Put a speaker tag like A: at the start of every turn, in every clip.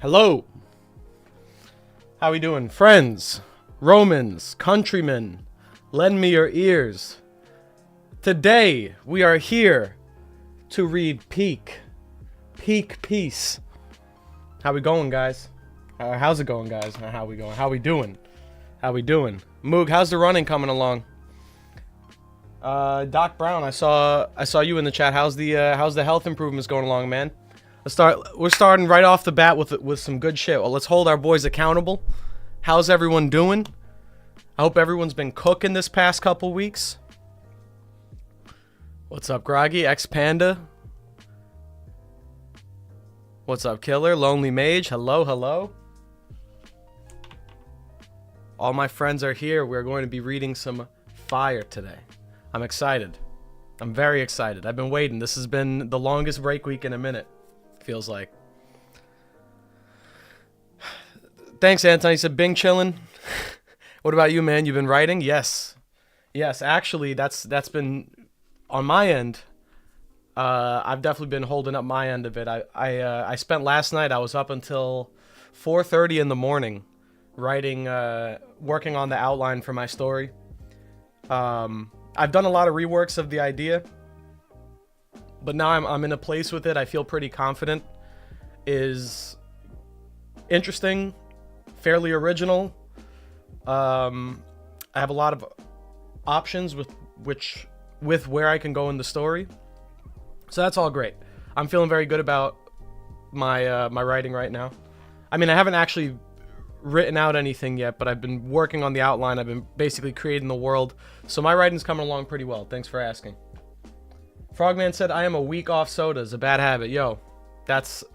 A: Hello. How we doing? Friends, Romans, countrymen, lend me your ears. Today, we are here to read Peak Peace. How we going, guys? How's it going, guys? How we going? How we doing? Moog, how's the running coming along? Doc Brown, I saw you in the chat. How's the health improvements going along, man? We're starting right off the bat with some good shit. Well, let's hold our boys accountable. How's everyone doing? I hope everyone's been cooking this past couple weeks. What's up, Groggy? X Panda. What's up, Killer? Lonely Mage. Hello. All my friends are here. We're going to be reading some fire today. I'm excited. I'm very excited. I've been waiting. This has been the longest break week in a minute. Feels like. Thanks, Anton. You said Bing chillin'. What about you, man? You've been writing? Yes. Actually, that's been on my end. I've definitely been holding up my end of it. I spent last night. I was up until 4:30 in the morning, writing, working on the outline for my story. I've done a lot of reworks of the idea. But now I'm in a place with it. I feel pretty confident. Is interesting, fairly original. I have a lot of options with where I can go in the story. So that's all great. I'm feeling very good about my my writing right now. I mean, I haven't actually written out anything yet, but I've been working on the outline. I've been basically creating the world. So my writing's coming along pretty well. Thanks for asking. Frogman said, I am a week off sodas, a bad habit. Yo,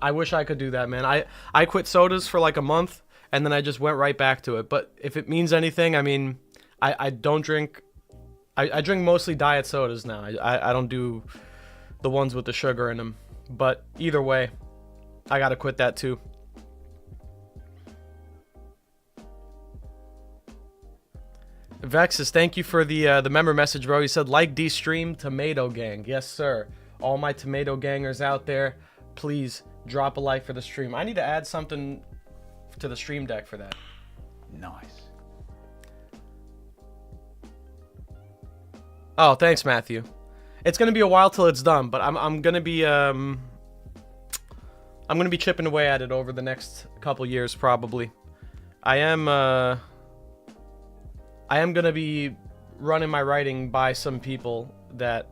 A: I wish I could do that, man. I quit sodas for like a month, and then I just went right back to it. But if it means anything, I mean, I don't drink, I drink mostly diet sodas now. I don't do the ones with the sugar in them. But either way, I gotta quit that too. Vexus, thank you for the member message, bro. He said, like D-Stream, Tomato Gang. Yes, sir. All my Tomato Gangers out there, please drop a like for the stream. I need to add something to the stream deck for that.
B: Nice.
A: Oh, thanks, Matthew. It's gonna be a while till it's done, but I'm gonna be chipping away at it over the next couple years, probably. I am going to be running my writing by some people that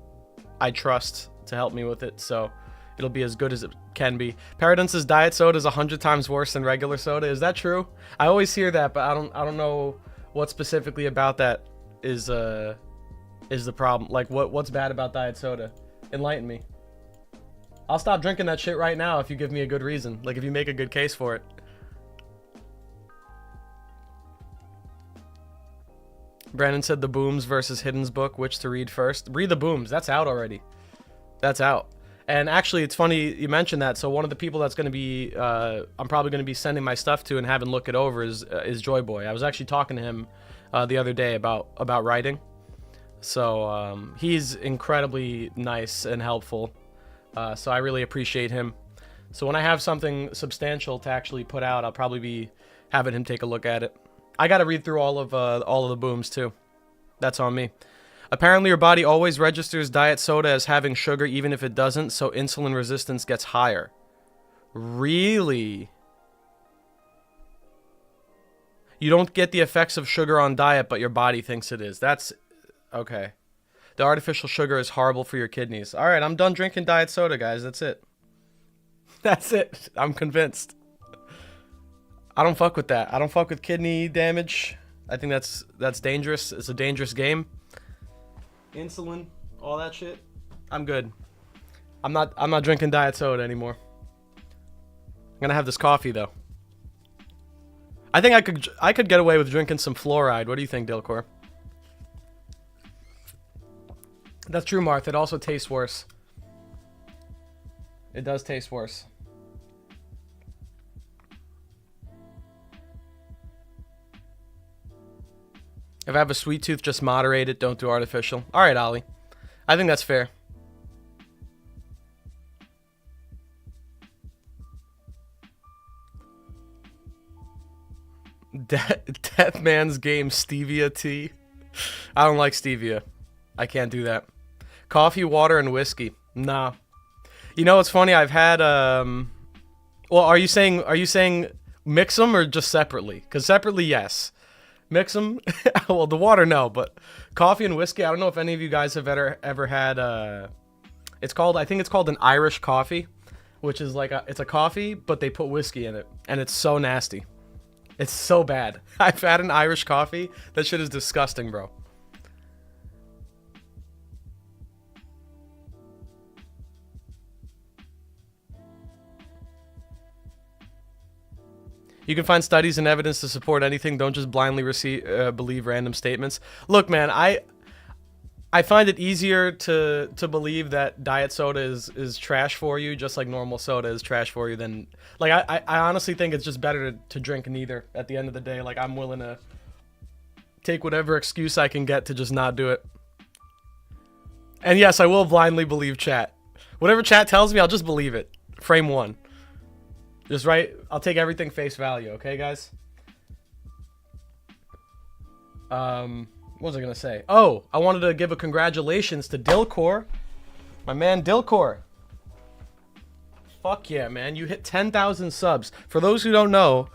A: I trust to help me with it, so it'll be as good as it can be. Paradunce's diet soda is 100 times worse than regular soda. Is that true? I always hear that, but I don't know what specifically about that is the problem. Like, what's bad about diet soda? Enlighten me. I'll stop drinking that shit right now if you give me a good reason. Like, if you make a good case for it. Brandon said the Booms versus Hidden's book, which to read first. Read the Booms. That's out already. That's out. And actually, it's funny you mentioned that. So one of the people that's going to be, I'm probably going to be sending my stuff to and having look it over is Joy Boy. I was actually talking to him the other day about writing. So he's incredibly nice and helpful. So I really appreciate him. So when I have something substantial to actually put out, I'll probably be having him take a look at it. I gotta read through all of the Booms too. That's on me. Apparently your body always registers diet soda as having sugar even if it doesn't, so insulin resistance gets higher. Really? You don't get the effects of sugar on diet, but your body thinks it is. That's... okay. The artificial sugar is horrible for your kidneys. Alright, I'm done drinking diet soda, guys. That's it. That's it. I'm convinced. I don't fuck with that. I don't fuck with kidney damage. I think that's dangerous. It's a dangerous game. Insulin, all that shit. I'm good. I'm not drinking diet soda anymore. I'm gonna have this coffee though. I think I could get away with drinking some fluoride. What do you think, Dilcor? That's true, Martha. It also tastes worse. It does taste worse. If I have a sweet tooth, just moderate it. Don't do artificial. All right, Ollie. I think that's fair. Deathman's Game stevia tea. I don't like stevia. I can't do that. Coffee, water, and whiskey. Nah. You know, it's funny. I've had well, are you saying mix them or just separately? Because separately, yes. Mix them. Well, the water, no. But coffee and whiskey. I don't know if any of you guys have ever had. I think it's called an Irish coffee, which is like it's a coffee, but they put whiskey in it, and it's so nasty. It's so bad. I've had an Irish coffee. That shit is disgusting, bro. You can find studies and evidence to support anything. Don't just blindly believe random statements. Look, man, I find it easier to believe that diet soda is trash for you, just like normal soda is trash for you, than like I honestly think it's just better to drink neither at the end of the day. Like, I'm willing to take whatever excuse I can get to just not do it. And yes, I will blindly believe chat. Whatever chat tells me, I'll just believe it. Frame one. Just right. I'll take everything face value, okay, guys? What was I gonna say? Oh, I wanted to give a congratulations to Dilcor. My man Dilcor. Fuck yeah, man. You hit 10,000 subs. For those who don't know,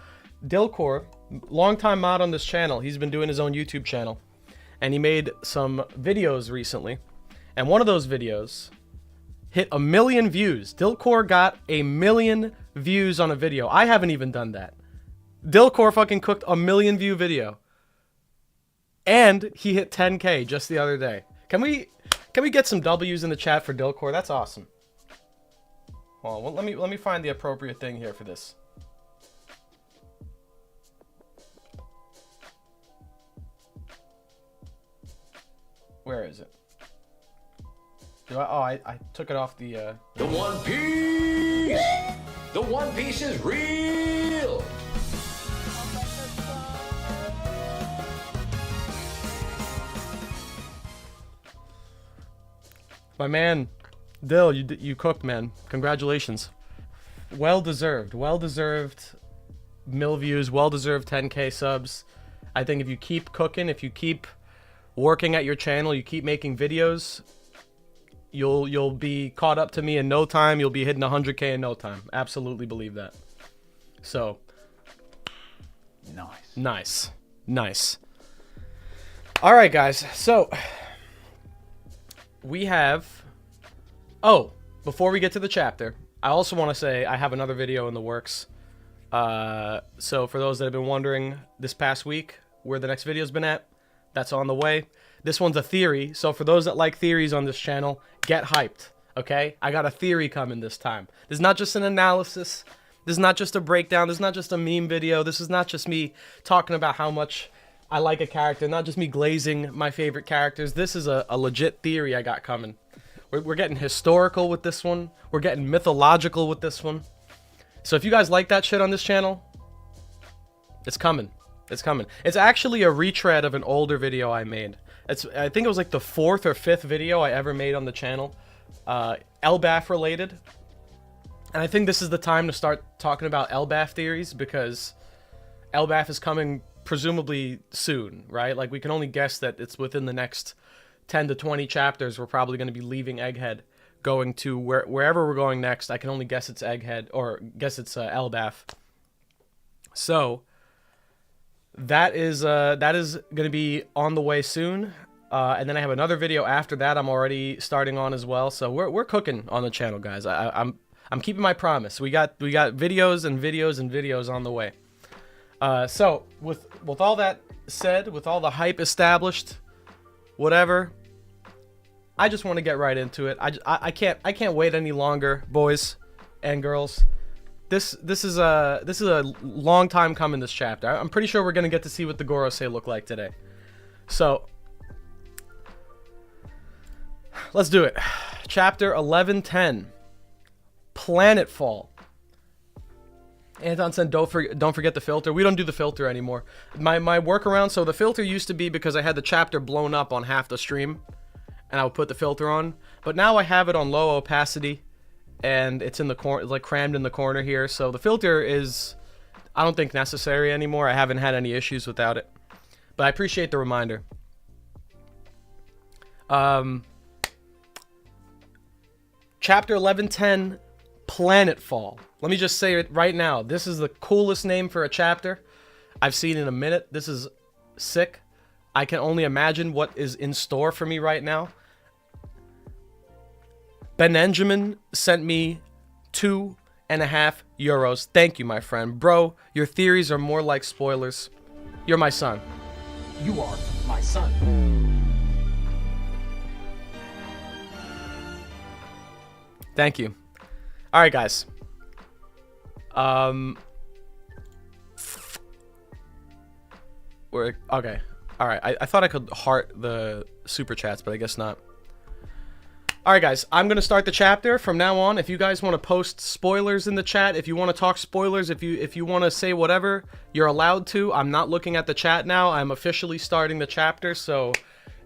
A: Dilcor, longtime mod on this channel, he's been doing his own YouTube channel. And he made some videos recently. And one of those videos hit 1 million views. Dilcor got 1 million views on a video. I haven't even done that. Dilcor fucking cooked 1 million view video. And he hit 10K just the other day. Can we get some W's in the chat for Dilcor? That's awesome. Hold on, well, let me find the appropriate thing here for this. Where is it? I took it off the
B: The One Piece! The One Piece is real!
A: My man, Dill, you cooked, man. Congratulations. Well deserved. Well deserved mil views. Well deserved 10K subs. I think if you keep cooking, if you keep working at your channel, you keep making videos, you'll be caught up to me in no time. You'll be hitting 100K in no time. Absolutely believe that. So, nice. All right, guys. So we have. Oh, before we get to the chapter, I also want to say I have another video in the works. So for those that have been wondering this past week where the next video's been at, that's on the way. This one's a theory, so for those that like theories on this channel, get hyped, okay? I got a theory coming this time. This is not just an analysis. This is not just a breakdown. This is not just a meme video. This is not just me talking about how much I like a character, not just me glazing my favorite characters. This is a legit theory I got coming. We're getting historical with this one. We're getting mythological with this one. So if you guys like that shit on this channel, it's coming. It's coming. It's actually a retread of an older video I made. I think it was like the 4th or 5th video I ever made on the channel, LBAF related. And I think this is the time to start talking about LBAF theories, because LBAF is coming presumably soon, right? Like, we can only guess that it's within the next 10 to 20 chapters. We're probably going to be leaving Egghead, going to wherever we're going next. I can only guess it's Egghead, or guess it's LBAF. So that is going to be on the way soon, and then I have another video after that I'm already starting on as well. So we're cooking on the channel, guys. I'm keeping my promise. We got videos and videos and videos on the way. So with all that said, with all the hype established, whatever, I just want to get right into it. I can't wait any longer, boys and girls. This is a long time coming, this chapter. I'm pretty sure we're gonna get to see what the Gorosei look like today. So let's do it. Chapter 1110. Planetfall. Anton said, don't forget the filter. We don't do the filter anymore. My workaround, so the filter used to be because I had the chapter blown up on half the stream, and I would put the filter on. But now I have it on low opacity, and it's in the corner, like crammed in the corner here. So the filter is, I don't think necessary anymore. I haven't had any issues without it. But I appreciate the reminder. Chapter 1110, Planetfall. Let me just say it right now. This is the coolest name for a chapter I've seen in a minute. This is sick. I can only imagine what is in store for me right now. Benjamin sent me €2.50. Thank you, my friend. Bro, your theories are more like spoilers. You're my son.
B: You are my son.
A: Thank you. All right, guys. We're okay. All right. I thought I could heart the super chats, but I guess not. All right, guys. I'm gonna start the chapter from now on. If you guys want to post spoilers in the chat, if you want to talk spoilers, if you want to say whatever, you're allowed to. I'm not looking at the chat now. I'm officially starting the chapter, so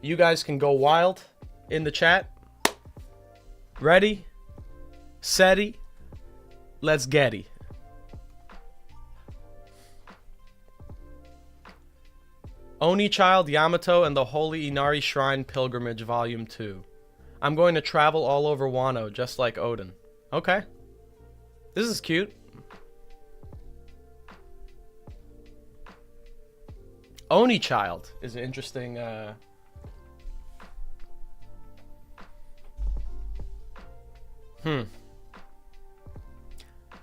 A: you guys can go wild in the chat. Ready? Seti, let's get it. Oni Child, Yamato, and the Holy Inari Shrine Pilgrimage, Volume 2. I'm going to travel all over Wano, just like Odin. Okay. This is cute. Oni Child is an interesting,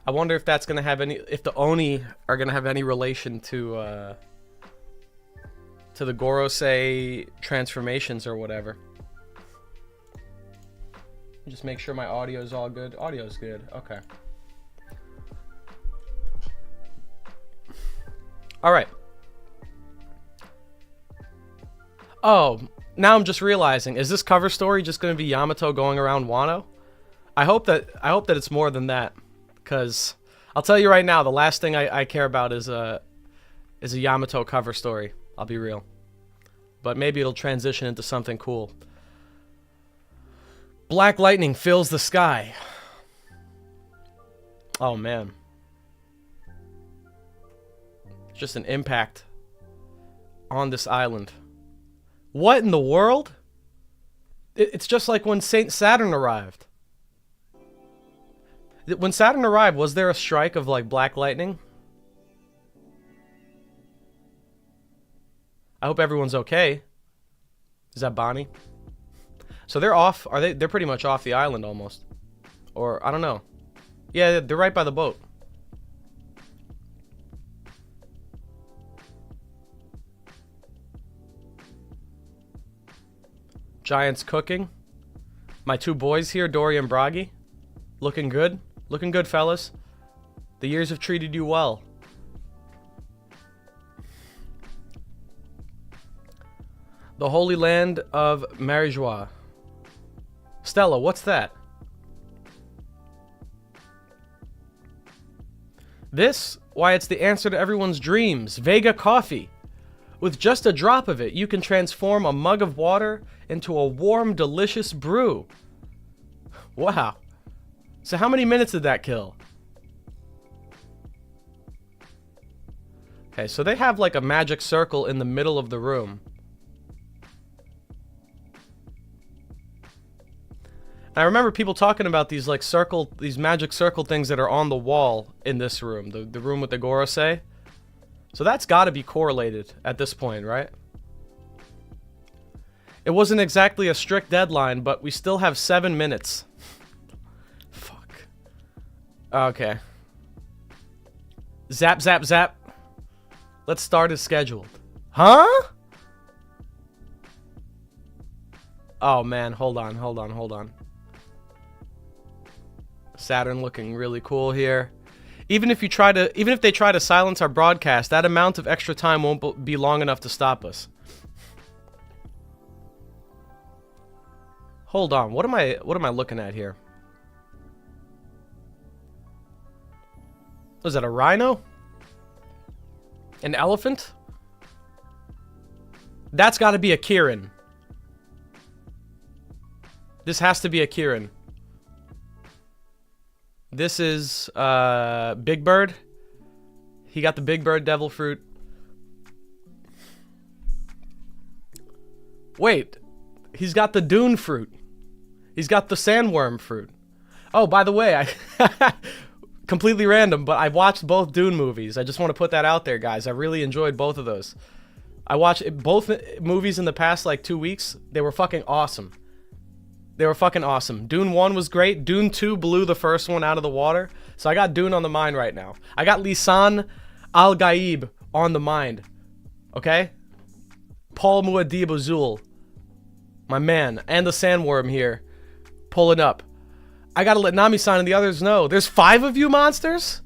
A: I wonder if that's gonna have any, if the Oni are gonna have any relation to the Gorosei transformations or whatever. Just make sure my audio is all good. Audio's good. Okay. All right. Oh, now I'm just realizing, is this cover story just gonna be Yamato going around Wano? I hope that it's more than that. Because I'll tell you right now, the last thing I care about is a Yamato cover story. I'll be real. But maybe it'll transition into something cool. Black lightning fills the sky. Oh, man. It's just an impact on this island. What in the world? It's just like when Saint Saturn arrived. When Saturn arrived, was there a strike of, like, black lightning? I hope everyone's okay. Is that Bonnie? So they're off. Are they? They're pretty much off the island almost. Or, I don't know. Yeah, they're right by the boat. Giants cooking. My two boys here, Dory and Bragi. Looking good. Looking good, fellas. The years have treated you well. The Holy Land of Marijois. Stella, what's that? This? Why, it's the answer to everyone's dreams. Vega coffee. With just a drop of it, you can transform a mug of water into a warm, delicious brew. Wow. So how many minutes did that kill? Okay, so they have like a magic circle in the middle of the room. I remember people talking about these like these magic circle things that are on the wall in this room, the room with the Gorosei. So that's got to be correlated at this point, right? It wasn't exactly a strict deadline, but we still have 7 minutes. Fuck. Okay. Zap, zap, zap. Let's start as scheduled. Huh? Oh man, hold on. Saturn looking really cool here. Even if they try to silence our broadcast, that amount of extra time won't be long enough to stop us. Hold on. What am I looking at here? Was that a rhino? An elephant? That's got to be a Kirin. This has to be a Kirin. This is Big Bird. He got the Big Bird Devil Fruit. Wait, he's got the Dune Fruit. He's got the Sandworm Fruit. Oh, by the way, I completely random, but I watched both Dune movies. I just want to put that out there, guys. I really enjoyed both of those. I watched both movies in the past, like, 2 weeks. They were fucking awesome. They were fucking awesome. Dune 1 was great. Dune 2 blew the first one out of the water. So I got Dune on the mind right now. I got Lisan Al-Gaib on the mind. Okay? Paul Muad'Dib Azul. My man. And the Sandworm here. Pulling up. I gotta let Nami-san and the others know. There's 5 of you monsters?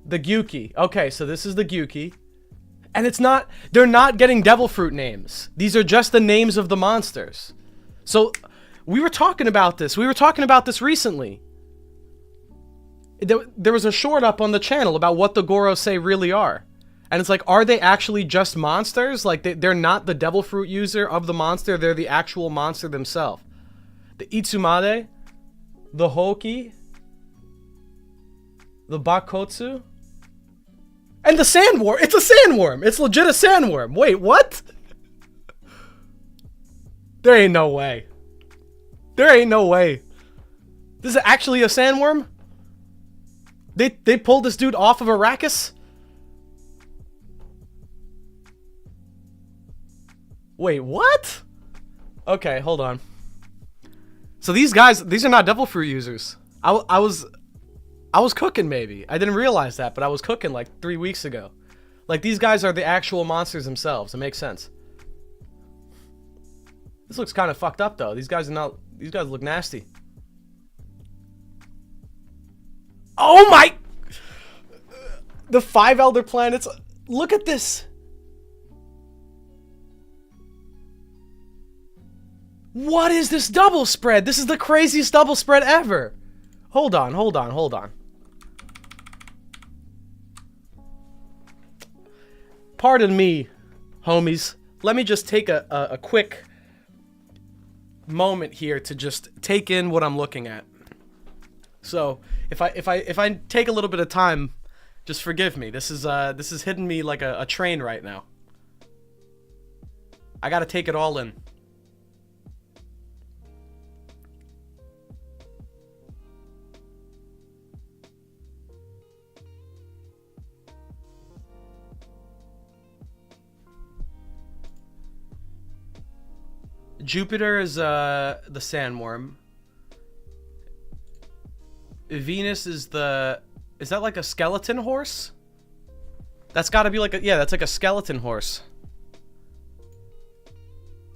A: The Gyuki. Okay, so this is the Gyuki. And it's not... They're not getting devil fruit names. These are just the names of the monsters. So, we were talking about this. We were talking about this recently. There was a short up on the channel about what the Gorosei really are. And it's like, are they actually just monsters? Like, they're not the devil fruit user of the monster. They're the actual monster themselves. The Itsumade, the Hoki, the Bakotsu, and the Sandworm. It's a Sandworm. It's legit a Sandworm. Wait, what? There ain't no way. There ain't no way. This is actually a Sandworm? They pulled this dude off of Arrakis? Wait, what? Okay, hold on. So these guys, these are not devil fruit users. I was cooking maybe. I didn't realize that, but I was cooking like 3 weeks ago. Like, these guys are the actual monsters themselves. It makes sense. This looks kind of fucked up though. These guys look nasty. Oh my! The 5 Elder Planets. Look at this. What is this double spread? This is the craziest double spread ever. Hold on. Pardon me, homies. Let me just take a quick moment here to just take in what I'm looking at. So, if I take a little bit of time, just forgive me. This is hitting me like a train right now. I gotta take it all in. Jupiter is the Sandworm. Venus is the... Is that like a skeleton horse? That's gotta be like a... Yeah, that's like a skeleton horse.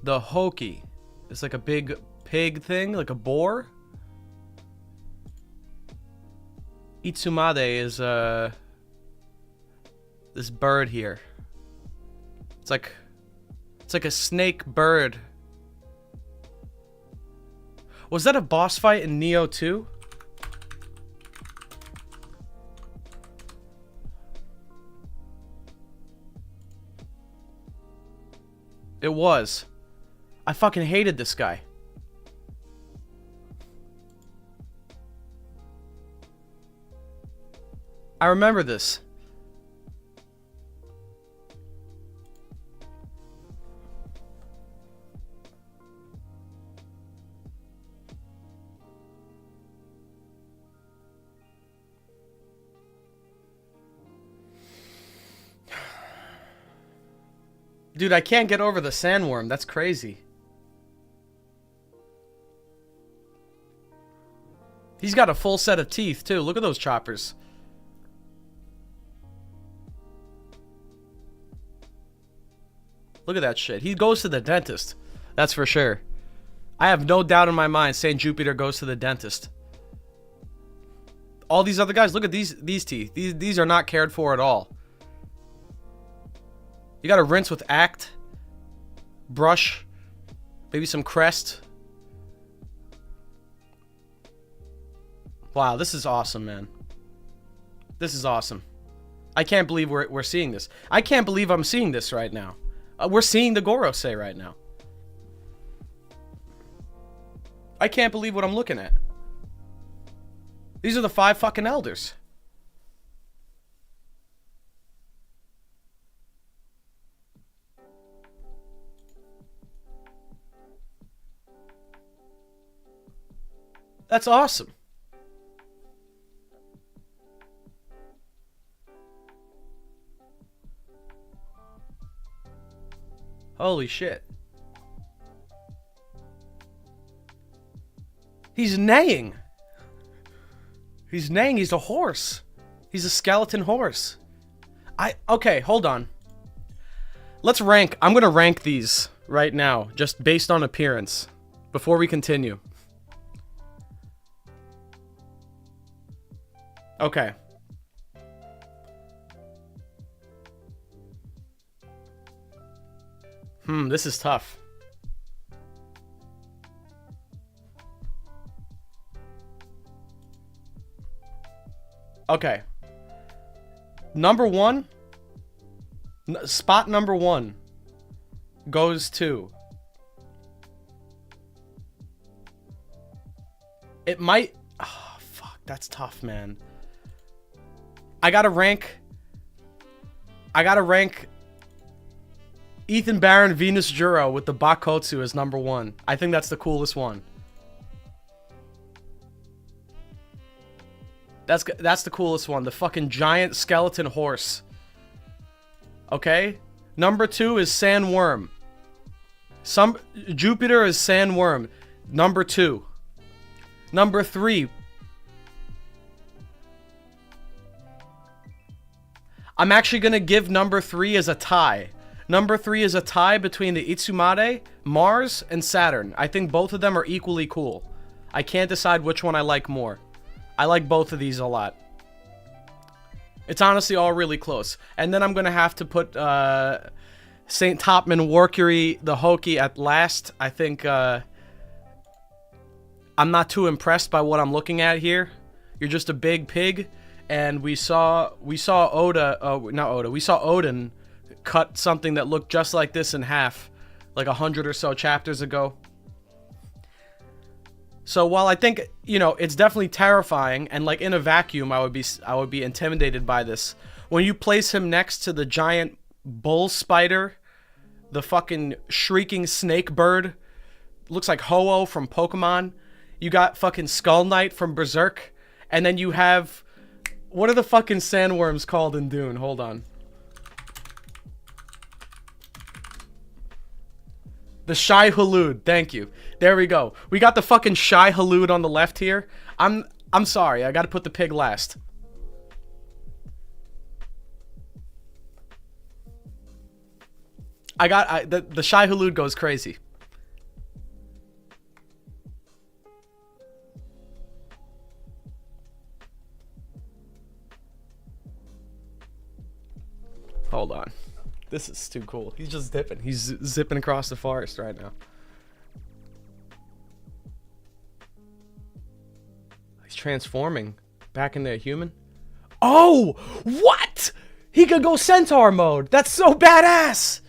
A: The Hoki. It's like a big pig thing, like a boar. Itsumade is this bird here. It's like a snake bird. Was that a boss fight in Neo 2? It was. I fucking hated this guy. I remember this. Dude, I can't get over the Sandworm. That's crazy. He's got a full set of teeth, too. Look at those choppers. Look at that shit. He goes to the dentist. That's for sure. I have no doubt in my mind St. Jupiter goes to the dentist. All these other guys, look at these teeth. These are not cared for at all. You gotta rinse with Act, brush, maybe some Crest. Wow, this is awesome, man. This is awesome. I can't believe we're seeing this. I can't believe I'm seeing this right now. We're seeing the Gorosei right now. I can't believe what I'm looking at. These are the 5 fucking elders. That's awesome. Holy shit. He's neighing. He's neighing. He's a horse. He's a skeleton horse. Okay, hold on. Let's rank. I'm going to rank these right now, just based on appearance, before we continue. Okay. This is tough. Okay. Number one, spot number one goes to... It might... Oh, fuck. That's tough, man. I gotta rank Ethan Barron, Venus Juro with the Bakotsu as number one. I think that's the coolest one. That's the coolest one. The fucking giant skeleton horse. Okay? Number two is Sandworm. Jupiter is Sandworm. Number two. Number three. I'm actually gonna give number three as a tie. Number three is a tie between the Itsumade, Mars, and Saturn. I think both of them are equally cool. I can't decide which one I like more. I like both of these a lot. It's honestly all really close. And then I'm going to have to put St. Topman, Warcury, the Hoki at last. I think I'm not too impressed by what I'm looking at here. You're just a big pig. And we saw Odin cut something that looked just like this in half, like 100 or so chapters ago. So while I think, it's definitely terrifying, and like in a vacuum, I would be intimidated by this. When you place him next to the giant bull spider, the fucking shrieking snake bird, looks like Ho-Oh from Pokemon. You got fucking Skull Knight from Berserk, and then you have, what are the fucking sandworms called in Dune? Hold on. The Shai Hulud, thank you. There we go. We got the fucking Shai Hulud on the left here. I'm sorry, I gotta put the pig last. The Shai Hulud goes crazy. Hold on. This is too cool. He's just dipping. He's zipping across the forest right now. He's transforming back into a human. Oh! What? He could go centaur mode. That's so badass!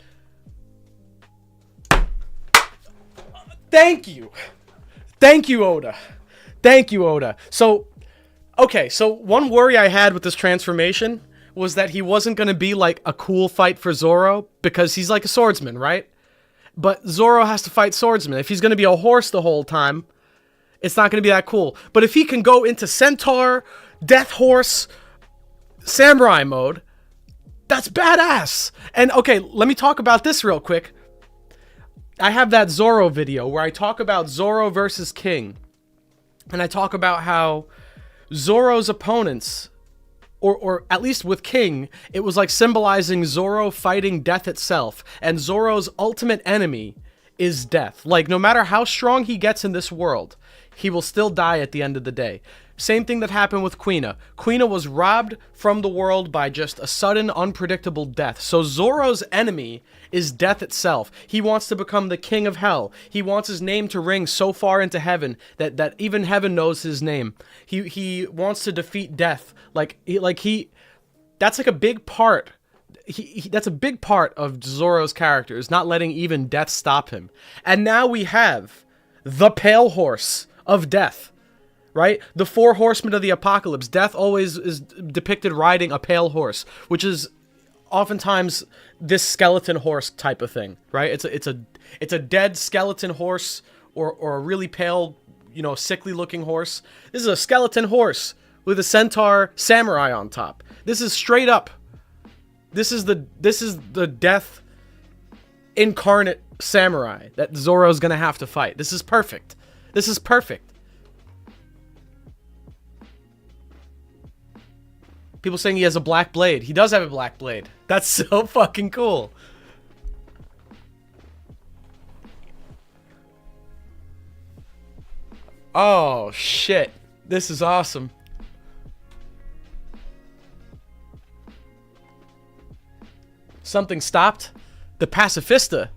A: Thank you. Thank you, Oda. Thank you, Oda. So, okay, so one worry I had with this transformation was that he wasn't going to be like a cool fight for Zoro because he's like a swordsman, right? But Zoro has to fight swordsman. If he's going to be a horse the whole time, it's not going to be that cool. But if he can go into centaur, death horse, samurai mode, that's badass. And okay, let me talk about this real quick. I have that Zoro video where I talk about Zoro versus King. And I talk about how Zoro's opponents, or at least with King, it was like symbolizing Zoro fighting death itself. And Zoro's ultimate enemy is death. Like, no matter how strong he gets in this world, he will still die at the end of the day. Same thing that happened with Quina. Quina was robbed from the world by just a sudden, unpredictable death. So Zoro's enemy is death itself. He wants to become the king of hell. He wants his name to ring so far into heaven that even heaven knows his name. He wants to defeat death. That's like a big part. That's a big part of Zoro's character, is not letting even death stop him. And now we have the pale horse of death, right? The four horsemen of the apocalypse. Death always is depicted riding a pale horse, which is oftentimes this skeleton horse type of thing, right? It's a dead skeleton horse or a really pale you know, sickly looking horse. This is a skeleton horse with a centaur samurai on top. This is straight up. This is the death incarnate samurai that Zoro's gonna have to fight. This is perfect. This is perfect. People saying he has a black blade. He does have a black blade. That's so fucking cool. Oh, shit. This is awesome. Something stopped. The pacifista.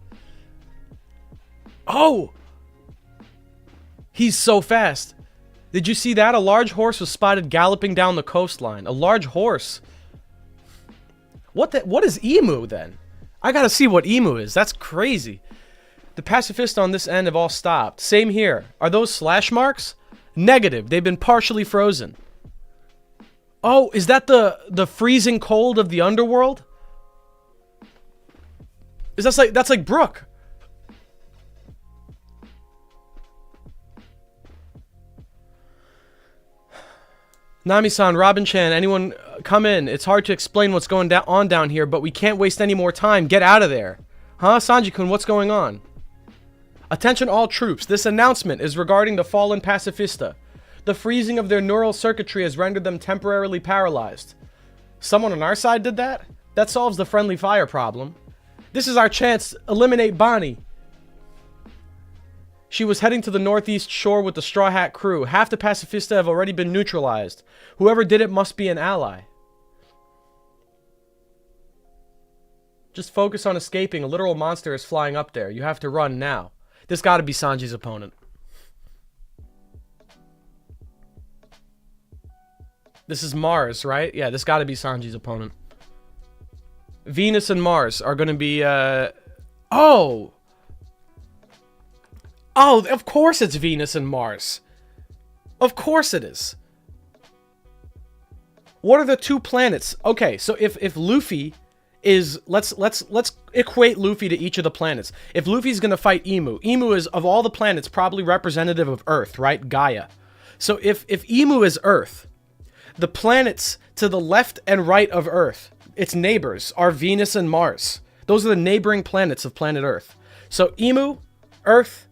A: Oh! He's so fast. Did you see that? A large horse was spotted galloping down the coastline. A large horse. What is emu then? I gotta see what emu is. That's crazy. The pacifists on this end have all stopped. Same here. Are those slash marks? Negative. They've been partially frozen. Oh, is that the freezing cold of the underworld? Is that's like Brooke? Nami-san, Robin-chan, anyone come in. It's hard to explain what's going on down here, but we can't waste any more time. Get out of there. Huh? Sanji-kun, what's going on? Attention all troops. This announcement is regarding the fallen pacifista. The freezing of their neural circuitry has rendered them temporarily paralyzed. Someone on our side did that? That solves the friendly fire problem. This is our chance to eliminate Bonnie. She was heading to the northeast shore with the Straw Hat crew. Half the pacifista have already been neutralized. Whoever did it must be an ally. Just focus on escaping. A literal monster is flying up there. You have to run now. This gotta be Sanji's opponent. This is Mars, right? Yeah, this gotta be Sanji's opponent. Venus and Mars are gonna be, Oh! Oh, of course it's Venus and Mars. Of course it is. What are the two planets? Okay, so if Luffy is let's equate Luffy to each of the planets. If Luffy's gonna fight Emu, Emu is of all the planets probably representative of Earth, right? Gaia. So if Emu is Earth, the planets to the left and right of Earth, its neighbors, are Venus and Mars. Those are the neighboring planets of planet Earth. So Emu, Earth,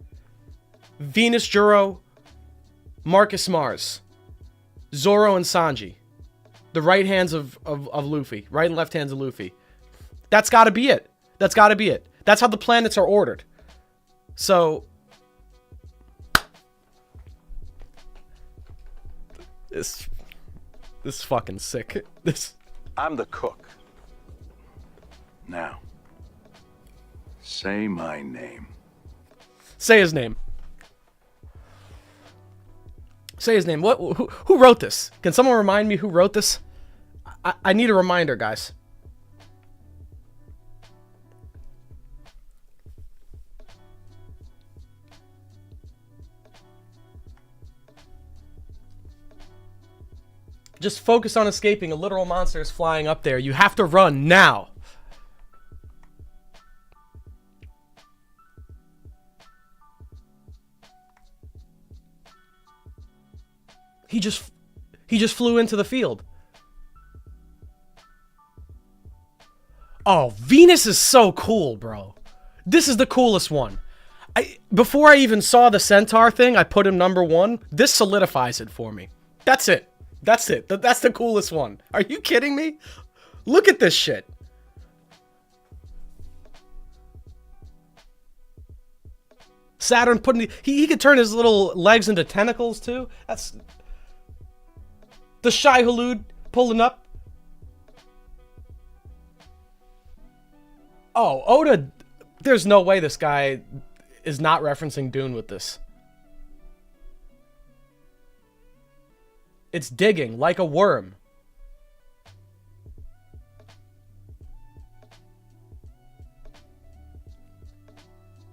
A: Venus Juro, Marcus Mars, Zoro and Sanji. The right hands of Luffy. Right and left hands of Luffy. That's gotta be it. That's gotta be it. That's how the planets are ordered. So... This is fucking sick.
C: I'm the cook. Now, say my name.
A: Say his name. Say his name. Who wrote this? Can someone remind me who wrote this? I need a reminder, guys. Just focus on escaping. A literal monster is flying up there. You have to run now. He just flew into the field. Oh, Venus is so cool, bro. This is the coolest one. Before I even saw the Centaur thing, I put him number 1. This solidifies it for me. That's it. That's it. That's the coolest one. Are you kidding me? Look at this shit. Saturn putting he could turn his little legs into tentacles too. That's the Shai Hulud pulling up. Oh, Oda, there's no way this guy is not referencing Dune with this. It's digging like a worm.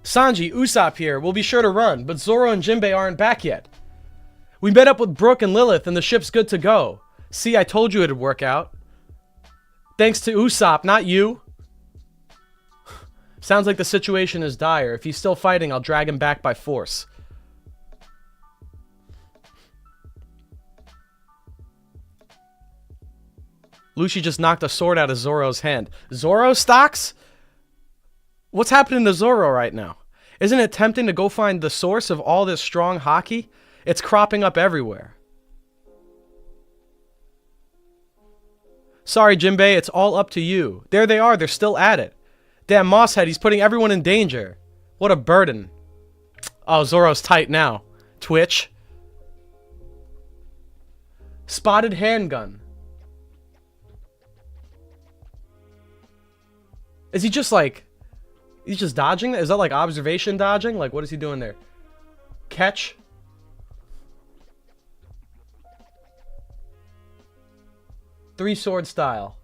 A: Sanji, Usopp here. We'll be sure to run, but Zoro and Jinbei aren't back yet. We met up with Brooke and Lilith, and the ship's good to go. See, I told you it'd work out. Thanks to Usopp, not you. Sounds like the situation is dire. If he's still fighting, I'll drag him back by force. Lucy just knocked a sword out of Zoro's hand. Zoro stocks? What's happening to Zoro right now? Isn't it tempting to go find the source of all this strong hockey? It's cropping up everywhere. Sorry, Jinbei, it's all up to you. There they are, they're still at it. Damn Mosshead, he's putting everyone in danger. What a burden. Oh, Zoro's tight now. Twitch. Spotted handgun. Is he just like... He's just dodging? Is that like observation dodging? Like, what is he doing there? Catch. Three sword style.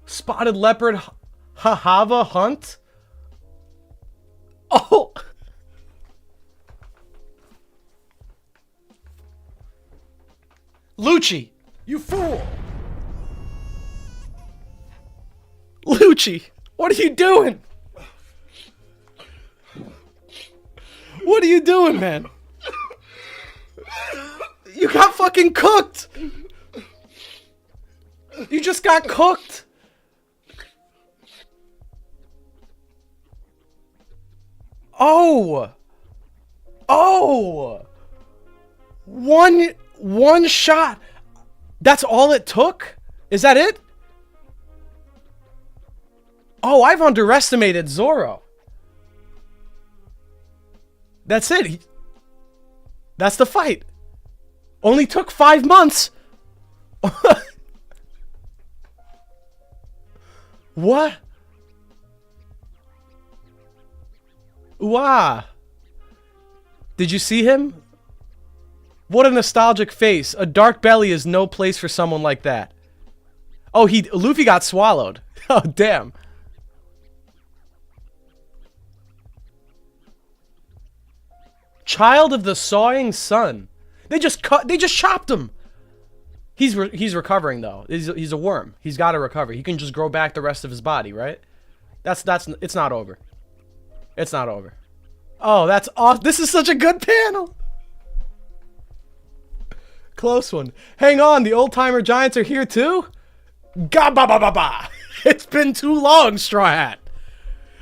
A: Spotted leopard Hahava hunt? Oh! Lucci! You fool! Lucci! What are you doing? What are you doing, man? You got fucking cooked! You just got cooked! Oh! Oh! One shot! That's all it took? Is that it? Oh, I've underestimated Zoro. That's it. That's the fight. Only took 5 months. What? Wow. Did you see him? What a nostalgic face. A dark belly is no place for someone like that. Oh, Luffy got swallowed. Oh, damn. Child of the Sawing Sun. They just chopped him. He's recovering though. He's a worm. He's got to recover. He can just grow back the rest of his body, right? It's not over. It's not over. Oh, that's awesome. This is such a good panel. Close one. Hang on, the old-timer giants are here too? Ga ba ba ba ba. It's been too long, Straw Hat.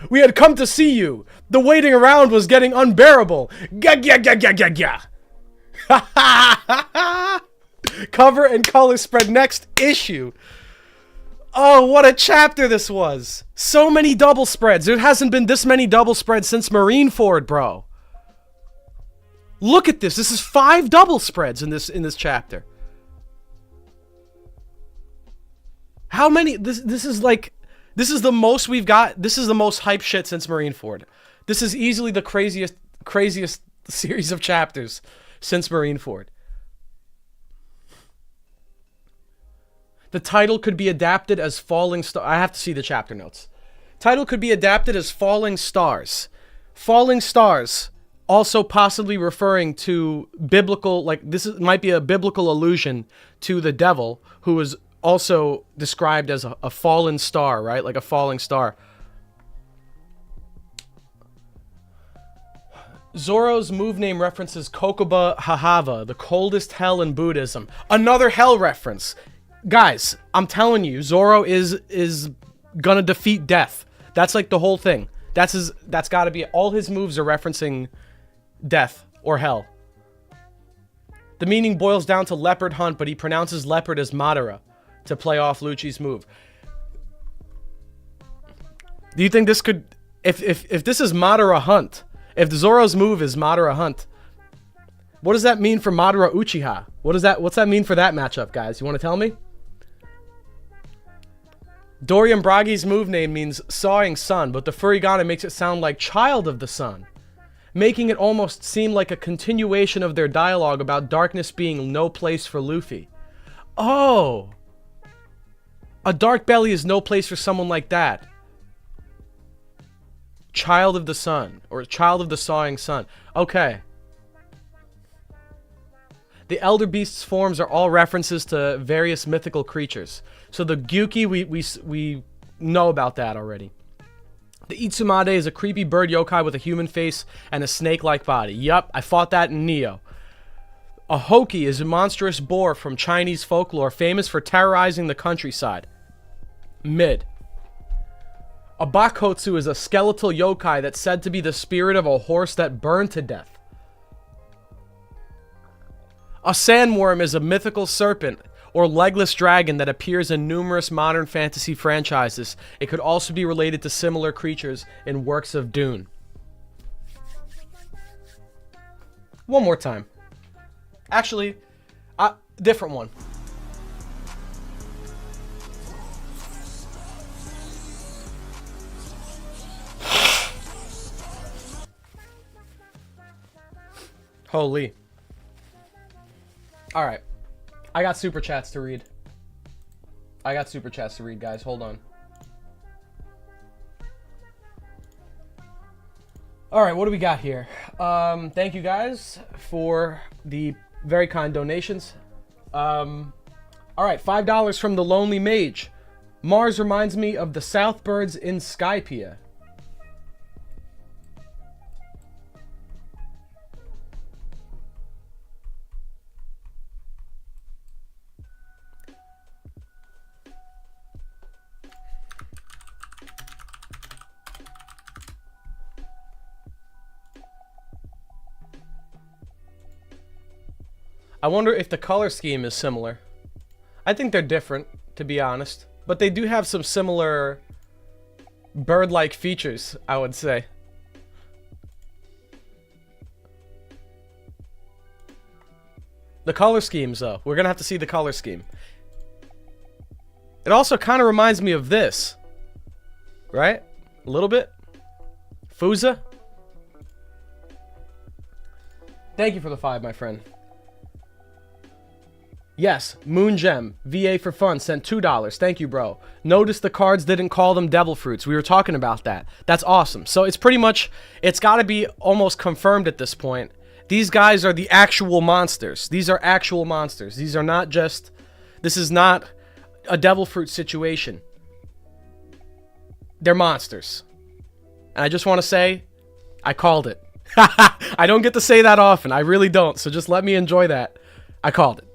A: We had come to see you. The waiting around was getting unbearable. Ga ga ga ga ga ga. Ha ha ha ha. Cover and color spread next issue. Oh, what a chapter this was. So many double spreads. There hasn't been this many double spreads since Marineford, bro. Look at this. This is 5 double spreads in this chapter. How many? This is the most we've got. This is the most hype shit since Marineford. This is easily the craziest series of chapters since Marineford. The title could be adapted as Falling Star. I have to see the chapter notes. Title could be adapted as Falling Stars. Falling Stars, also possibly referring to biblical, like might be a biblical allusion to the devil, who is also described as a fallen star, right? Like a falling star. Zoro's move name references Kokoba Hahava, the coldest hell in Buddhism. Another hell reference. Guys, I'm telling you, Zoro is gonna defeat death. That's like the whole thing. That's gotta be, all his moves are referencing death or hell. The meaning boils down to leopard hunt, but he pronounces leopard as Madara to play off Lucci's move. Do you think this could, if this is Madara hunt, if Zoro's move is Madara hunt, what does that mean for Madara Uchiha? What's that mean for that matchup, guys? You want to tell me? Dorian Bragi's move name means Sawing Sun, but the Furigana makes it sound like Child of the Sun, making it almost seem like a continuation of their dialogue about darkness being no place for Luffy. Oh! A dark belly is no place for someone like that. Child of the Sun, or Child of the Sawing Sun. Okay. The Elder Beast's forms are all references to various mythical creatures. So the Gyuki, we know about that already. The Itsumade is a creepy bird yokai with a human face and a snake-like body. Yup, I fought that in Neo. A Hoki is a monstrous boar from Chinese folklore famous for terrorizing the countryside. Mid. A Bakotsu is a skeletal yokai that's said to be the spirit of a horse that burned to death. A sandworm is a mythical serpent or legless dragon that appears in numerous modern fantasy franchises. It could also be related to similar creatures in works of Dune. One more time. Actually, different one. Holy. All right. I got super chats to read. Guys. Hold on. All right, what do we got here? Thank you guys for the very kind donations. All right, $5 from the Lonely Mage. Mars reminds me of the Southbirds in Skypiea. I wonder if the color scheme is similar. I think they're different, to be honest. But they do have some similar bird-like features, I would say. The color schemes, though. We're going to have to see the color scheme. It also kind of reminds me of this. Right? A little bit. Fusa. Thank you for the 5, my friend. Yes, Moon Gem, VA for fun, sent $2. Thank you, bro. Notice the cards didn't call them devil fruits. We were talking about that. That's awesome. So it's pretty much, it's got to be almost confirmed at this point. These guys are the actual monsters. These are actual monsters. These are not just, this is not a devil fruit situation. They're monsters. And I just want to say, I called it. I don't get to say that often. I really don't. So just let me enjoy that. I called it.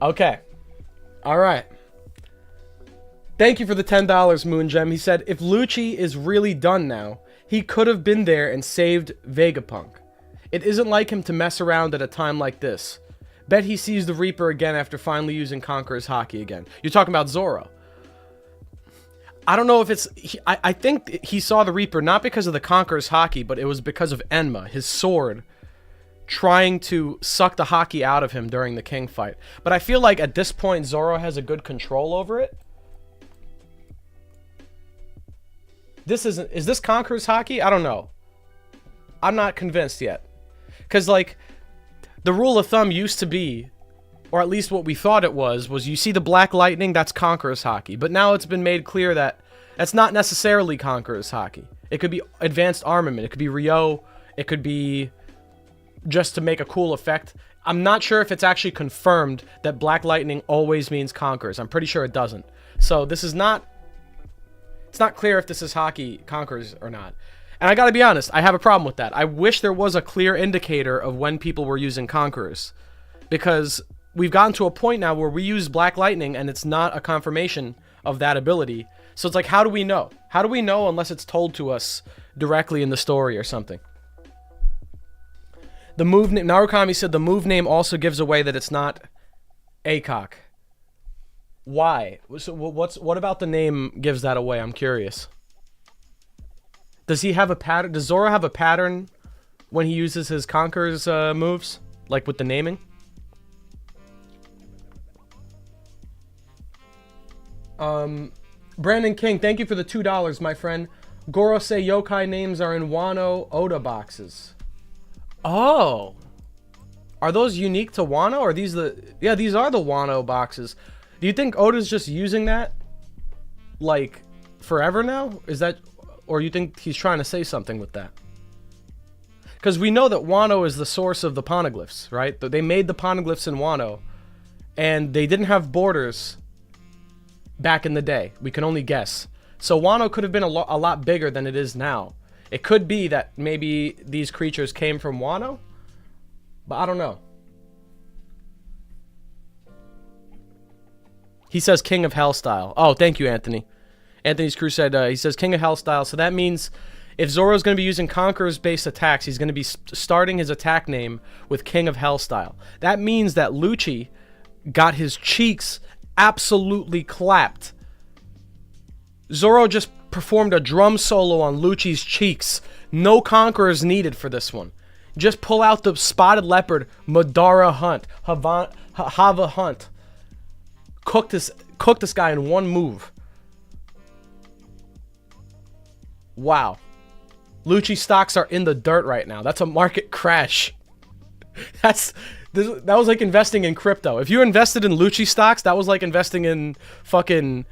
A: Okay. All right. Thank you for the $10, Moon Gem. He said, if Lucci is really done now, he could have been there and saved Vegapunk. It isn't like him to mess around at a time like this. Bet he sees the Reaper again after finally using Conqueror's Haki again. You're talking about Zoro. I don't know if it's... I think he saw the Reaper not because of the Conqueror's Haki, but it was because of Enma, his sword, trying to suck the Haki out of him during the King fight. But I feel like at this point, Zoro has a good control over it. This isn't... Is this Conqueror's Haki? I don't know. I'm not convinced yet. Because, like, the rule of thumb used to be, or at least what we thought it was you see the Black Lightning, that's Conqueror's Haki. But now it's been made clear that that's not necessarily Conqueror's Haki. It could be advanced armament. It could be Ryo. It could be just to make a cool effect. I'm not sure if it's actually confirmed that Black Lightning always means Conquerors. I'm pretty sure it doesn't. So this is not... It's not clear if this is Haki Conquerors or not. And I gotta be honest, I have a problem with that. I wish there was a clear indicator of when people were using Conquerors. Because we've gotten to a point now where we use Black Lightning and it's not a confirmation of that ability. So it's like, how do we know? How do we know unless it's told to us directly in the story or something? The move name, Narukami said the move name also gives away that it's not ACOC. Why? So what about the name gives that away? I'm curious. Does he have a pattern? Does Zoro have a pattern when he uses his Conqueror's moves? Like with the naming? Brandon King, thank you for the $2, my friend. Gorosei yokai names are in Wano Oda boxes. Oh. Are those unique to Wano? Or are these the... Yeah, these are the Wano boxes. Do you think Oda's just using that, like, forever now? Is that... Or you think he's trying to say something with that? Because we know that Wano is the source of the poneglyphs, right? They made the poneglyphs in Wano, and they didn't have borders back in the day. We can only guess. So Wano could have been a lot bigger than it is now. It could be that maybe these creatures came from Wano, But I don't know. He says King of Hell style. Oh, thank you, Anthony. Anthony's Crew said, he says King of Hell style. So that means if Zoro's going to be using Conqueror's-based attacks, he's going to be starting his attack name with King of Hell style. That means that Lucci got his cheeks absolutely clapped. Zoro just performed a drum solo on Lucci's cheeks. No Conquerors needed for this one. Just pull out the Spotted Leopard, Madara Hunt, Hava Hunt. Cook this guy in one move. Wow. Lucci stocks are in the dirt right now. That's a market crash. That was like investing in crypto. If you invested in Lucci stocks, that was like investing in fucking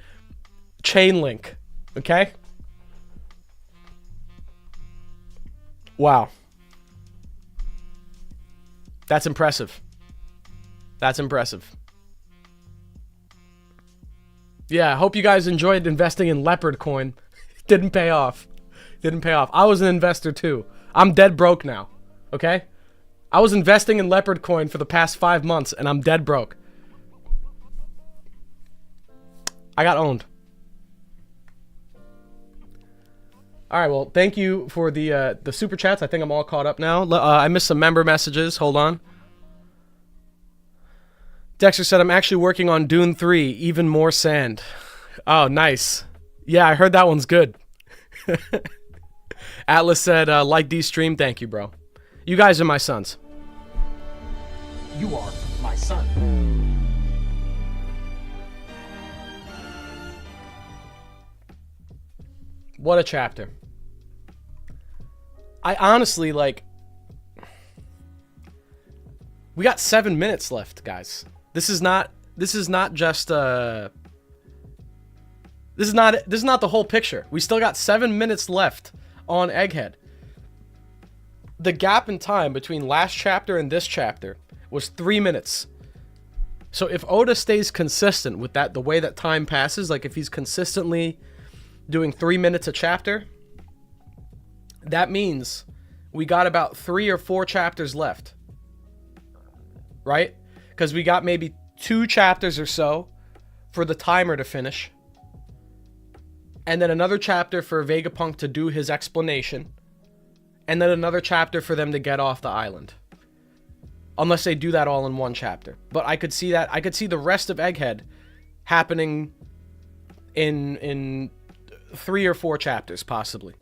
A: Chainlink. Okay? Wow. That's impressive. That's impressive. Yeah, I hope you guys enjoyed investing in Leopard coin. Didn't pay off. Didn't pay off. I was an investor too. I'm dead broke now. Okay? I was investing in Leopard coin for the past 5 months and I'm dead broke. I got owned. All right, well, thank you for the super chats. I think I'm all caught up now. I missed some member messages. Hold on. Dexter said, I'm actually working on Dune 3, even more sand. Oh, nice. Yeah, I heard that one's good. Atlas said, like D-Stream. Thank you, bro. You guys are my sons.
D: You are my son.
A: What a chapter. I honestly, like... We got 7 minutes left, guys. This is not just this is not the whole picture. We still got 7 minutes left on Egghead. The gap in time between last chapter and this chapter was 3 minutes. So if Oda stays consistent with that, the way that time passes, like if he's consistently doing 3 minutes a chapter, that means we got about 3 or 4 chapters left. Right? Because we got maybe 2 chapters or so for the timer to finish. And then another chapter for Vegapunk to do his explanation. And then another chapter for them to get off the island. Unless they do that all in one chapter. But I could see that. I could see the rest of Egghead happening in 3 or 4 chapters, possibly.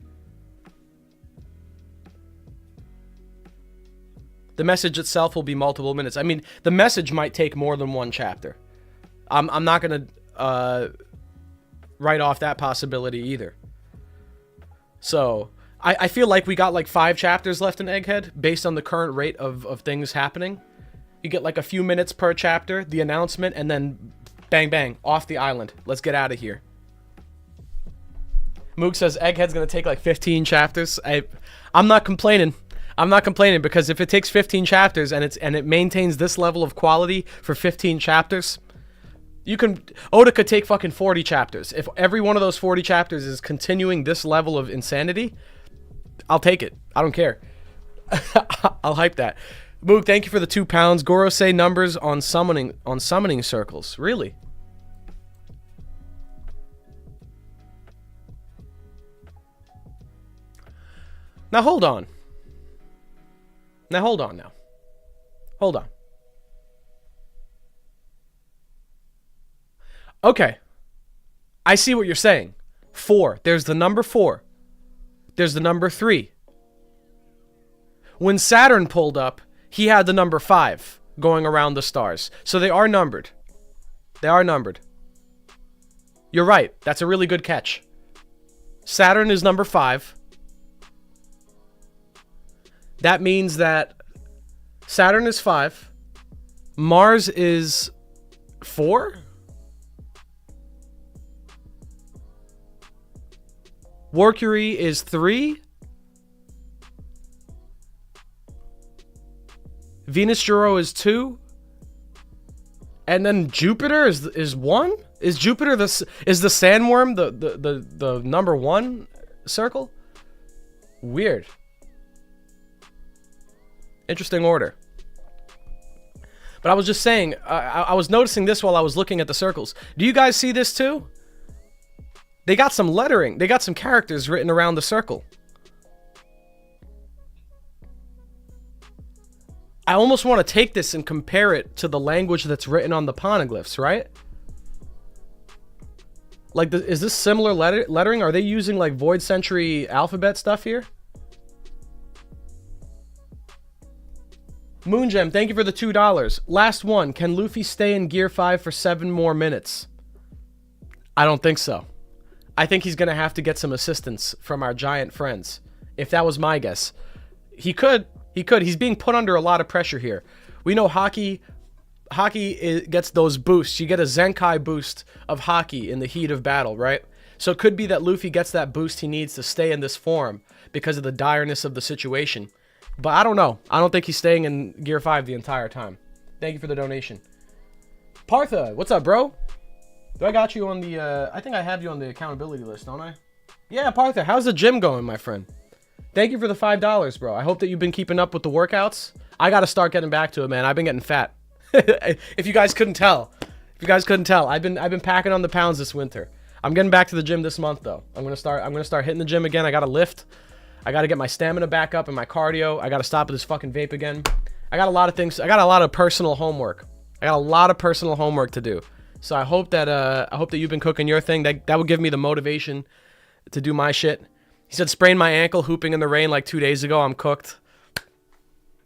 A: The message itself will be multiple minutes. I mean, the message might take more than 1 chapter. I'm not going to write off that possibility either. So, I feel like we got like 5 chapters left in Egghead based on the current rate of things happening. You get like a few minutes per chapter, the announcement, and then bang, bang, off the island. Let's get out of here. Mook says Egghead's going to take like 15 chapters. I'm not complaining. I'm not complaining because if it takes 15 chapters and it maintains this level of quality for 15 chapters, Oda could take fucking 40 chapters. If every one of those 40 chapters is continuing this level of insanity, I'll take it. I don't care. I'll hype that. Mook, thank you for the £2. Goro say numbers on summoning circles. Really? Now hold on. Hold on. Okay. I see what you're saying. 4. There's the number 4. There's the number 3. When Saturn pulled up, he had the number 5 going around the stars. So they are numbered. They are numbered. You're right. That's a really good catch. Saturn is number 5. That means that Saturn is 5. Mars is 4? Mercury is 3? Venus Juro is 2? And then Jupiter is 1? Is Jupiter is the sandworm the number 1 circle? Weird. Interesting order. But I was just saying, I was noticing this while I was looking at the circles. Do you guys see this too? They got some lettering. They got some characters written around the circle. I almost want to take this and compare it to the language that's written on the poneglyphs, right? Like, is this similar lettering? Are they using like Void Century alphabet stuff here? Moongem, thank you for the $2. Last one. Can Luffy stay in Gear 5 for 7 more minutes? I don't think so. I think he's going to have to get some assistance from our giant friends. If that was my guess. He could. He's being put under a lot of pressure here. We know Haki gets those boosts. You get a Zenkai boost of Haki in the heat of battle, right? So it could be that Luffy gets that boost he needs to stay in this form because of the direness of the situation. But I don't know. I don't think he's staying in Gear 5 the entire time. Thank you for the donation. Partha, what's up, bro? Do I got you on the, I think I have you on the accountability list, don't I? Yeah, Partha, how's the gym going, my friend? Thank you for the $5, bro. I hope that you've been keeping up with the workouts. I got to start getting back to it, man. I've been getting fat. If you guys couldn't tell. I've been packing on the pounds this winter. I'm getting back to the gym this month, though. I'm gonna start hitting the gym again. I gotta lift. I gotta get my stamina back up and my cardio. I gotta stop with this fucking vape again. I got a lot of things. I got a lot of personal homework. To do. So I hope that you've been cooking your thing. That would give me the motivation to do my shit. He said sprained my ankle hooping in the rain like 2 days ago. I'm cooked.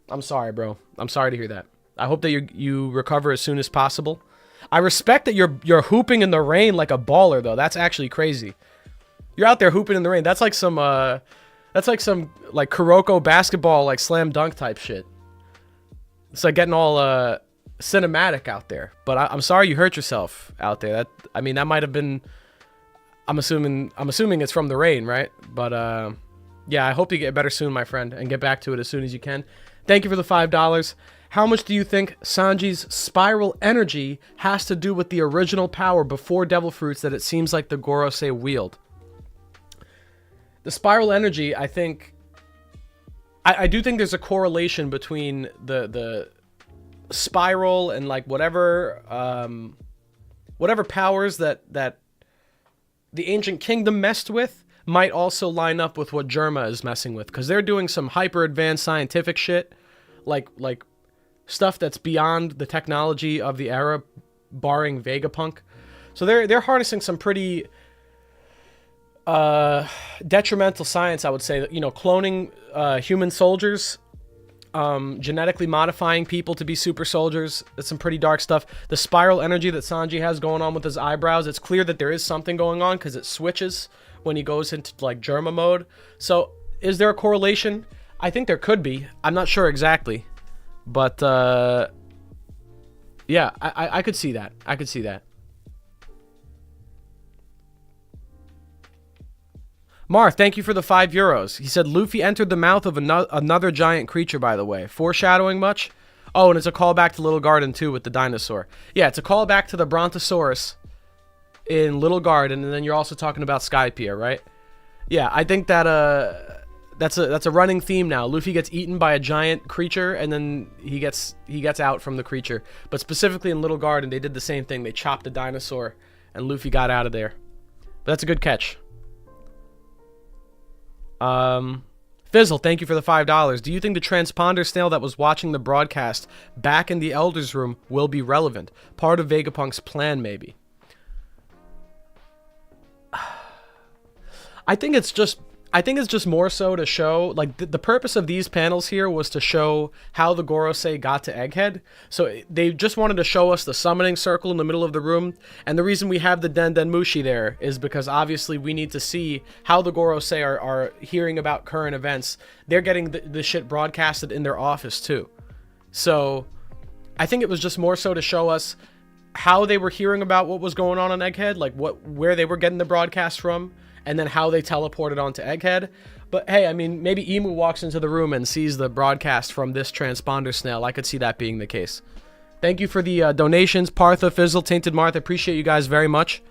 A: I'm sorry, bro. I'm sorry to hear that. I hope that you recover as soon as possible. I respect that you're hooping in the rain like a baller, though. That's actually crazy. You're out there hooping in the rain. That's like some Kuroko basketball like slam dunk type shit. It's like getting all cinematic out there. But I'm sorry you hurt yourself out there. That might have been. I'm assuming it's from the rain, right? But yeah, I hope you get better soon, my friend, and get back to it as soon as you can. Thank you for the $5. How much do you think Sanji's spiral energy has to do with the original power before Devil Fruits that it seems like the Gorosei wield? The spiral energy, I think... I do think there's a correlation between the spiral and like whatever powers that the Ancient Kingdom messed with might also line up with what Germa is messing with, because they're doing some hyper advanced scientific shit, like stuff that's beyond the technology of the era, barring Vegapunk. So they're harnessing some pretty detrimental science, I would say. You know, cloning human soldiers, genetically modifying people to be super soldiers. That's some pretty dark stuff. The spiral energy that Sanji has going on with his eyebrows, it's clear that there is something going on because it switches when he goes into like Germa mode. So is there a correlation? I think there could be. I'm not sure exactly. But yeah, I could see that. I could see that. Mar, thank you for the €5. He said Luffy entered the mouth of another giant creature, by the way. Foreshadowing much? Oh, and it's a callback to Little Garden, too, with the dinosaur. Yeah, it's a callback to the Brontosaurus in Little Garden, and then you're also talking about Skypiea, right? Yeah, I think that that's a running theme now. Luffy gets eaten by a giant creature, and then he gets out from the creature. But specifically in Little Garden, they did the same thing. They chopped a dinosaur, and Luffy got out of there. But that's a good catch. Fizzle, thank you for the $5. Do you think the transponder snail that was watching the broadcast back in the Elder's Room will be relevant? Part of Vegapunk's plan, maybe. I think it's just more so to show, like, the purpose of these panels here was to show how the Gorosei got to Egghead. So they just wanted to show us the summoning circle in the middle of the room. And the reason we have the Den Den Mushi there is because obviously we need to see how the Gorosei are hearing about current events. They're getting the shit broadcasted in their office too. So I think it was just more so to show us how they were hearing about what was going on Egghead, like where they were getting the broadcast from, and then how they teleported onto Egghead. But hey, I mean, maybe Emu walks into the room and sees the broadcast from this transponder snail. I could see that being the case. Thank you for the donations, Partha, Fizzle, Tainted Martha. Appreciate you guys very much.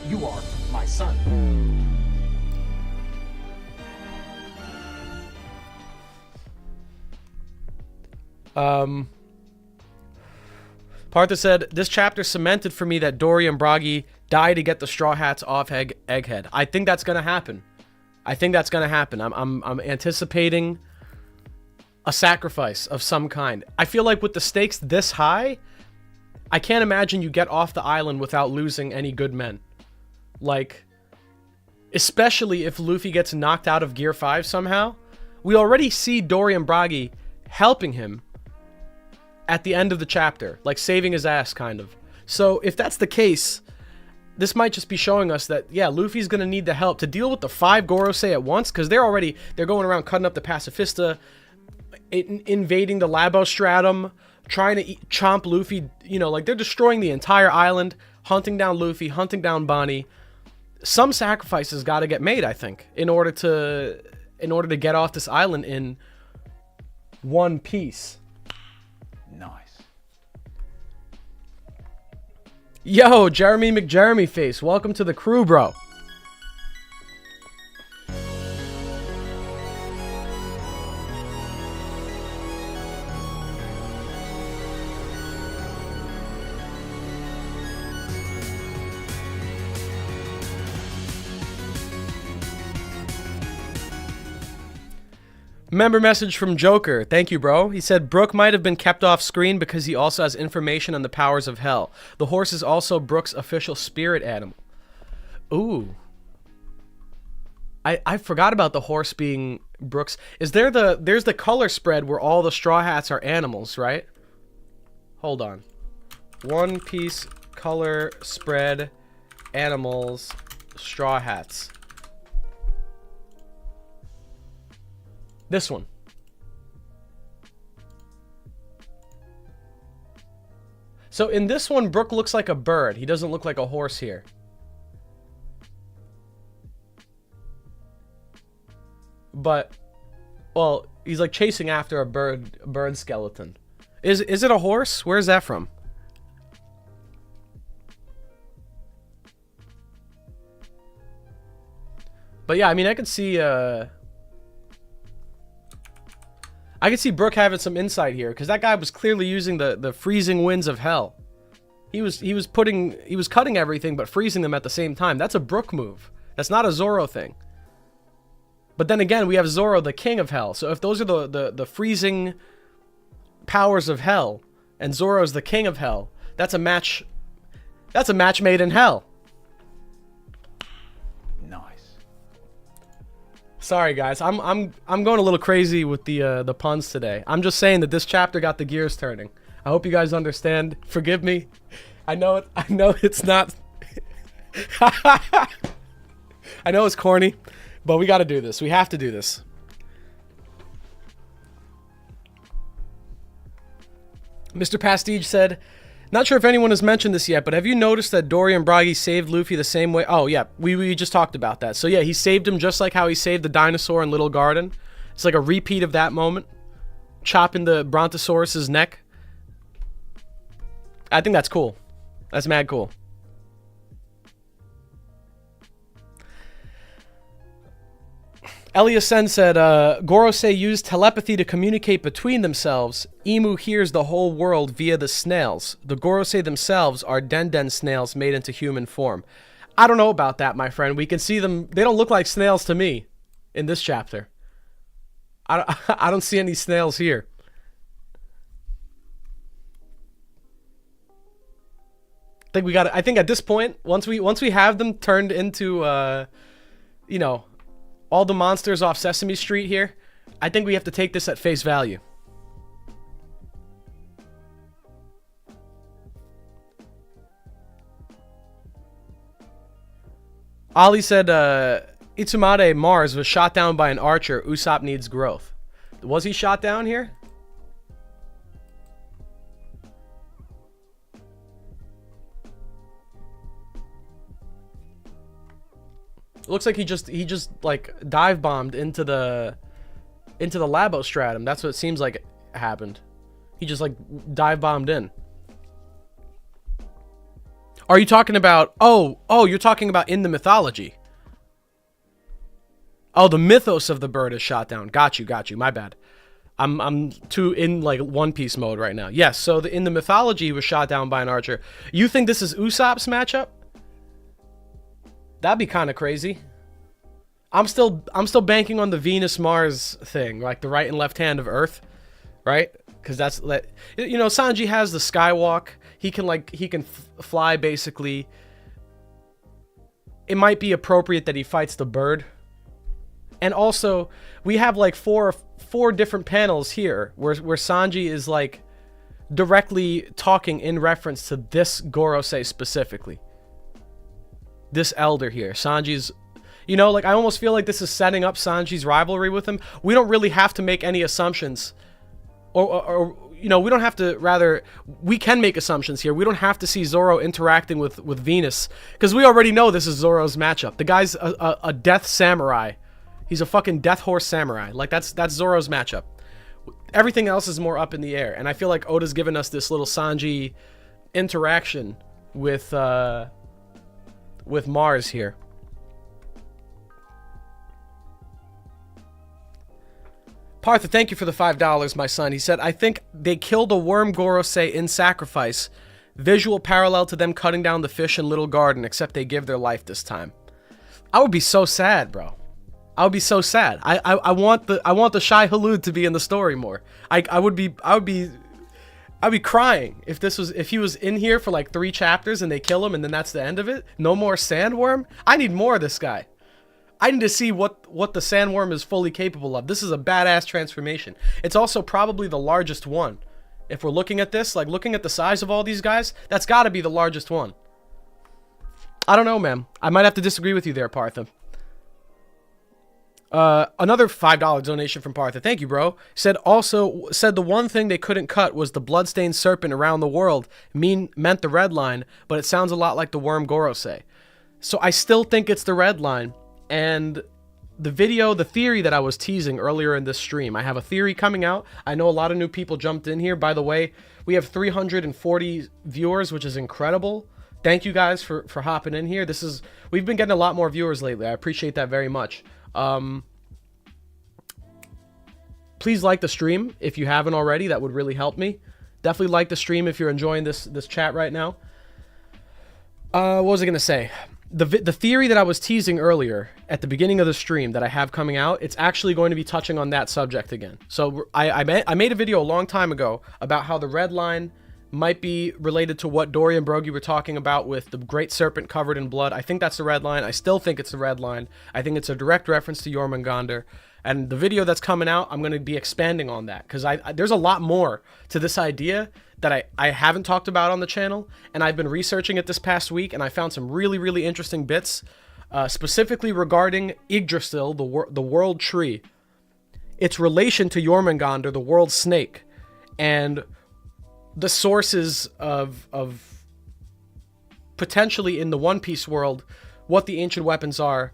D: You are my son.
A: Partha said, this chapter cemented for me that Dory and Bragi die to get the Straw Hats off Egghead. I think that's going to happen. I'm anticipating a sacrifice of some kind. I feel like with the stakes this high, I can't imagine you get off the island without losing any good men. Like, especially if Luffy gets knocked out of Gear 5 somehow. We already see Dory and Bragi helping him at the end of the chapter, like saving his ass, kind of. So if that's the case, this might just be showing us that, yeah, Luffy's gonna need the help to deal with the 5 Gorosei at once, because they're going around cutting up the Pacifista, invading the Labostratum, trying to chomp Luffy, you know, like they're destroying the entire island, hunting down Luffy, hunting down Bonnie. Some sacrifices got to get made, I think, in order to get off this island in one piece.
D: Nice.
A: Yo, Jeremy McJeremy Face, welcome to the crew, bro. Member message from Joker. Thank you, bro. He said, Brook might have been kept off screen because he also has information on the powers of hell. The horse is also Brook's official spirit animal. Ooh. I forgot about the horse being Brook's. There's the color spread where all the Straw Hats are animals, right? Hold on. One Piece color spread animals Straw Hats. This one. So in this one, Brook looks like a bird. He doesn't look like a horse here. But, well, he's like chasing after a bird skeleton. Is it a horse? Where's that from? But yeah, I mean, I could see Brook having some insight here, because that guy was clearly using the freezing winds of hell. He was cutting everything but freezing them at the same time. That's a Brook move. That's not a Zoro thing. But then again, we have Zoro, the king of hell. So if those are the freezing powers of hell, and Zoro's the king of hell, that's a match made in hell. Sorry guys, I'm going a little crazy with the puns today. I'm just saying that this chapter got the gears turning. I hope you guys understand. Forgive me. I know it's not. I know it's corny, but we got to do this. We have to do this. Mr. Pastige said, not sure if anyone has mentioned this yet, but have you noticed that Dory and Bragi saved Luffy the same way? Oh, yeah, we just talked about that. So, yeah, he saved him just like how he saved the dinosaur in Little Garden. It's like a repeat of that moment. Chopping the Brontosaurus's neck. I think that's cool. That's mad cool. Elias Sen said, Gorosei used telepathy to communicate between themselves. Imu hears the whole world via the snails. The Gorosei themselves are Den snails made into human form. I don't know about that, my friend. We can see them. They don't look like snails to me in this chapter. I don't see any snails here. I think at this point, once we have them turned into, you know, all the monsters off Sesame Street here, I think we have to take this at face value. Ali said, Itsumade Mars was shot down by an archer. Usopp needs growth. Was he shot down here? It looks like he just like dive bombed into the Labostratum. That's what it seems like happened. He just like dive bombed in. Are you talking about? Oh, you're talking about in the mythology. Oh, the mythos of the bird is shot down. Got you. My bad. I'm too in like One Piece mode right now. Yes, so in the mythology, he was shot down by an archer. You think this is Usopp's matchup? That'd be kind of crazy. I'm still banking on the Venus Mars thing, like the right and left hand of Earth, right? Because that's you know, Sanji has the skywalk. He can fly basically. It might be appropriate that he fights the bird. And also, we have like four different panels here where Sanji is like directly talking in reference to this Gorosei specifically. This elder here. Sanji's, you know, like I almost feel like this is setting up Sanji's rivalry with him. We don't really have to make any assumptions. Or you know, we don't have to, rather, we can make assumptions here. We don't have to see Zoro interacting with Venus, because we already know this is Zoro's matchup. The guy's a death samurai. He's a fucking death horse samurai. Like, that's Zoro's matchup. Everything else is more up in the air, and I feel like Oda's given us this little Sanji interaction with Mars here. Partha, thank you for the $5, my son. He said, I think they killed a worm Gorosei in sacrifice. Visual parallel to them cutting down the fish in Little Garden, except they give their life this time. I would be so sad, bro. I would be so sad. I want the Shai Hulud to be in the story more. I would be crying if he was in here for like 3 chapters and they kill him and then that's the end of it. No more sandworm. I need more of this guy. I need to see what the sandworm is fully capable of. This is a badass transformation. It's also probably the largest one. If we're looking at this, like looking at the size of all these guys, that's got to be the largest one. I don't know, man. I might have to disagree with you there, Partha. Another $5 donation from Partha. Thank you, bro. Said the one thing they couldn't cut was the bloodstained serpent around the world. Meant the red line, but it sounds a lot like the worm Gorosei. So I still think it's the red line. And the theory that I was teasing earlier in this stream, I have a theory coming out. I know a lot of new people jumped in here. By the way, we have 340 viewers, which is incredible. Thank you guys for hopping in here. We've been getting a lot more viewers lately. I appreciate that very much. Please like the stream if you haven't already. That would really help me. Definitely like the stream if you're enjoying this chat right now. What was I gonna say? The theory that I was teasing earlier at the beginning of the stream that I have coming out, it's actually going to be touching on that subject again. So I made a video a long time ago about how the red line might be related to what Dory and Brogy were talking about with the great serpent covered in blood. I think that's the red line. I still think it's the red line. I think it's a direct reference to Jormungandr. And the video that's coming out, I'm going to be expanding on that, because there's a lot more to this idea that I haven't talked about on the channel, and I've been researching it this past week, and I found some really, really interesting bits, specifically regarding Yggdrasil, the world tree, its relation to Jormungandr, the world snake, and the sources of potentially in the One Piece world, what the ancient weapons are,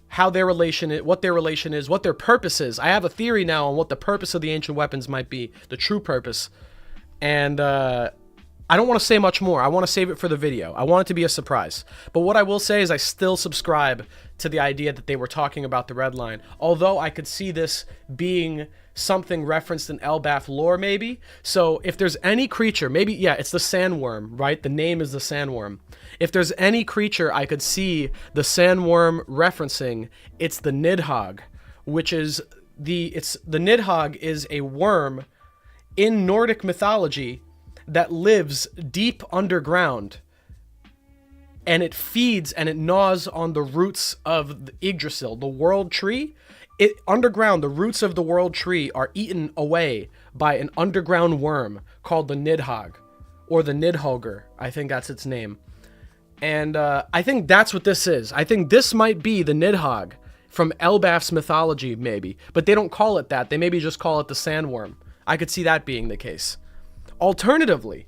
A: how their relation is, what their relation is, what their purpose is. I have a theory now on what the purpose of the ancient weapons might be, the true purpose. And I don't want to say much more. I want to save it for the video. I want it to be a surprise. But what I will say is I still subscribe to the idea that they were talking about the red line. Although I could see this being something referenced in Elbaf lore, maybe. So if there's any creature, maybe, yeah, it's the sandworm, right? The name is the sandworm. If there's any creature I could see the sandworm referencing, it's the Nidhogg, which is the Nidhogg is a worm in Nordic mythology that lives deep underground, and it feeds and it gnaws on the roots of the Yggdrasil, the world tree. Underground, the roots of the world tree are eaten away by an underground worm called the Nidhogg, or the Nidhogger. I think that's its name. And I think that's what this is. I think this might be the Nidhogg from Elbaf's mythology, maybe. But they don't call it that. They maybe just call it the sandworm. I could see that being the case. Alternatively,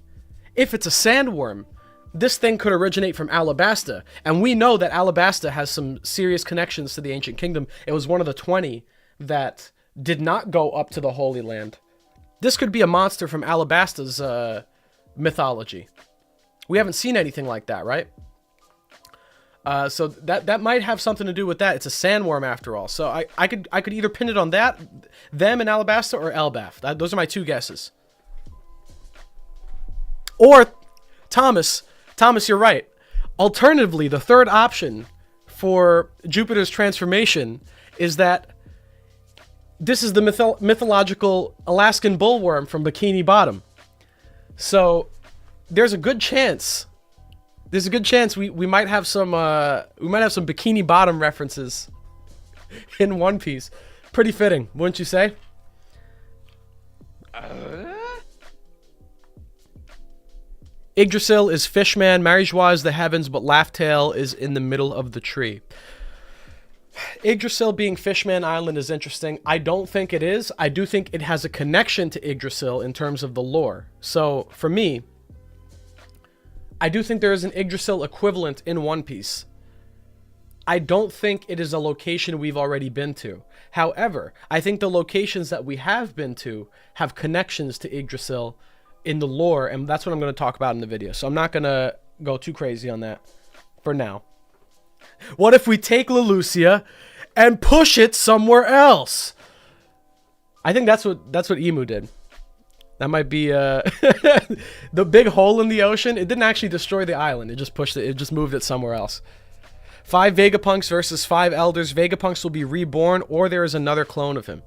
A: if it's a sandworm, this thing could originate from Alabasta, and we know that Alabasta has some serious connections to the Ancient Kingdom. It was one of the 20 that did not go up to the Holy Land. This could be a monster from Alabasta's mythology. We haven't seen anything like that, right? So that might have something to do with that. It's a sandworm after all. So I could either pin it on that, them in Alabasta, or Elbaf. Those are my two guesses. Or Thomas, you're right. Alternatively, the third option for Jupiter's transformation is that this is the mythological Alaskan bullworm from Bikini Bottom. So there's a good chance. We might have some Bikini Bottom references in One Piece. Pretty fitting, wouldn't you say? Yggdrasil is Fishman, Marie-Joie is the heavens, but Laugh-Tale is in the middle of the tree. Yggdrasil being Fishman Island is interesting. I don't think it is. I do think it has a connection to Yggdrasil in terms of the lore. So, for me, I do think there is an Yggdrasil equivalent in One Piece. I don't think it is a location we've already been to. However, I think the locations that we have been to have connections to Yggdrasil in the lore, and that's what I'm going to talk about in the video. So I'm not going to go too crazy on that for now. What if we take Lelucia and push it somewhere else? I think that's what Emu did. That might be the big hole in the ocean. It didn't actually destroy the island. It just pushed it. It just moved it somewhere else. 5 Vegapunks versus 5 Elders. Vegapunks will be reborn, or there is another clone of him.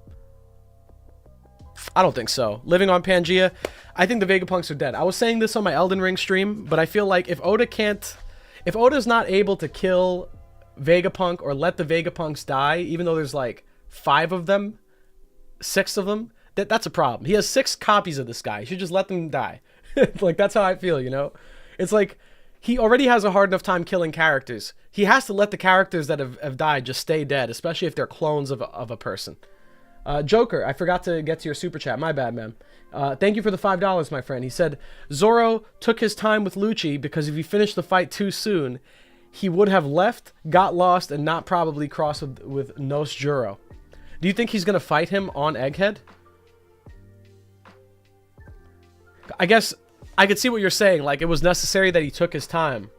A: I don't think so. Living on Pangea, I think the Vegapunks are dead. I was saying this on my Elden Ring stream, but I feel like if Oda's not able to kill Vegapunk or let the Vegapunks die, even though there's like 5 of them, 6 of them, that's a problem. He has 6 copies of this guy. He should just let them die. Like, that's how I feel, you know? It's like, he already has a hard enough time killing characters. He has to let the characters that have died just stay dead, especially if they're clones of a person. Joker, I forgot to get to your super chat. My bad, man. Thank you for the $5, my friend. He said, Zoro took his time with Lucci because if he finished the fight too soon, he would have left, got lost, and not probably crossed with Nos Juro. Do you think he's going to fight him on Egghead? I guess I could see what you're saying. Like, it was necessary that he took his time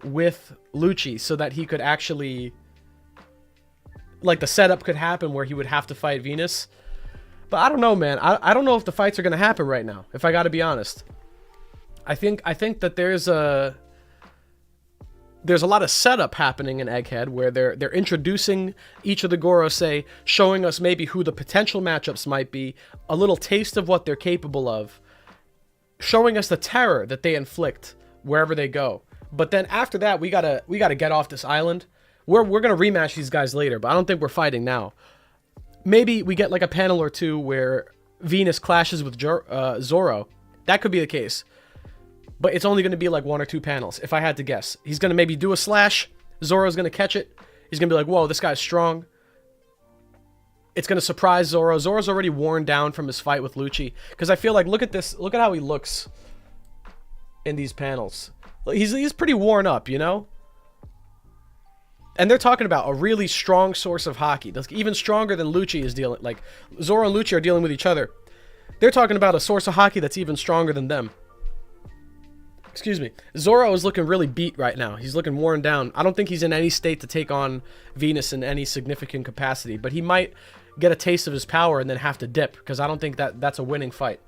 A: with Lucci so that he could actually... like, the setup could happen where he would have to fight Venus. But I don't know, man. I don't know if the fights are going to happen right now, if I got to be honest. I think that there's a lot of setup happening in Egghead where they're introducing each of the Gorosei, showing us maybe who the potential matchups might be, a little taste of what they're capable of, showing us the terror that they inflict wherever they go. But then after that, we gotta get off this island. We're gonna rematch these guys later, but I don't think we're fighting now. Maybe we get like a panel or two where Venus clashes with Zoro. That could be the case. But it's only going to be like 1 or 2 panels, if I had to guess. He's going to maybe do a slash. Zoro's going to catch it. He's going to be like, whoa, this guy's strong. It's going to surprise Zoro. Zoro's already worn down from his fight with Lucci. Because I feel like, look at this. Look at how he looks in these panels. He's pretty worn up, you know? And they're talking about a really strong source of haki. That's even stronger than Lucci is dealing. Like, Zoro and Lucci are dealing with each other. They're talking about a source of haki that's even stronger than them. Excuse me. Zoro is looking really beat right now. He's looking worn down. I don't think he's in any state to take on Venus in any significant capacity. But he might get a taste of his power and then have to dip. Because I don't think that's a winning fight.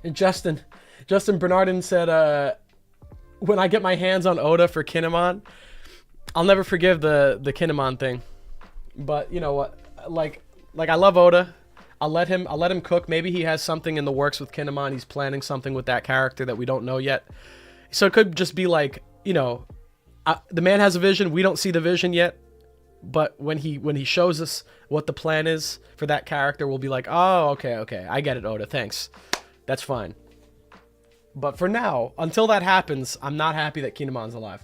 A: And Justin Bernardin said, when I get my hands on Oda for Kinemon, I'll never forgive the Kinemon thing. But you know what? Like I love Oda. I'll let him cook. Maybe he has something in the works with Kinemon. He's planning something with that character that we don't know yet. So it could just be like, you know, the man has a vision. We don't see the vision yet. But when he shows us what the plan is for that character, we'll be like, oh, okay, I get it, Oda. Thanks. That's fine. But for now, until that happens, I'm not happy that Kinemon's alive.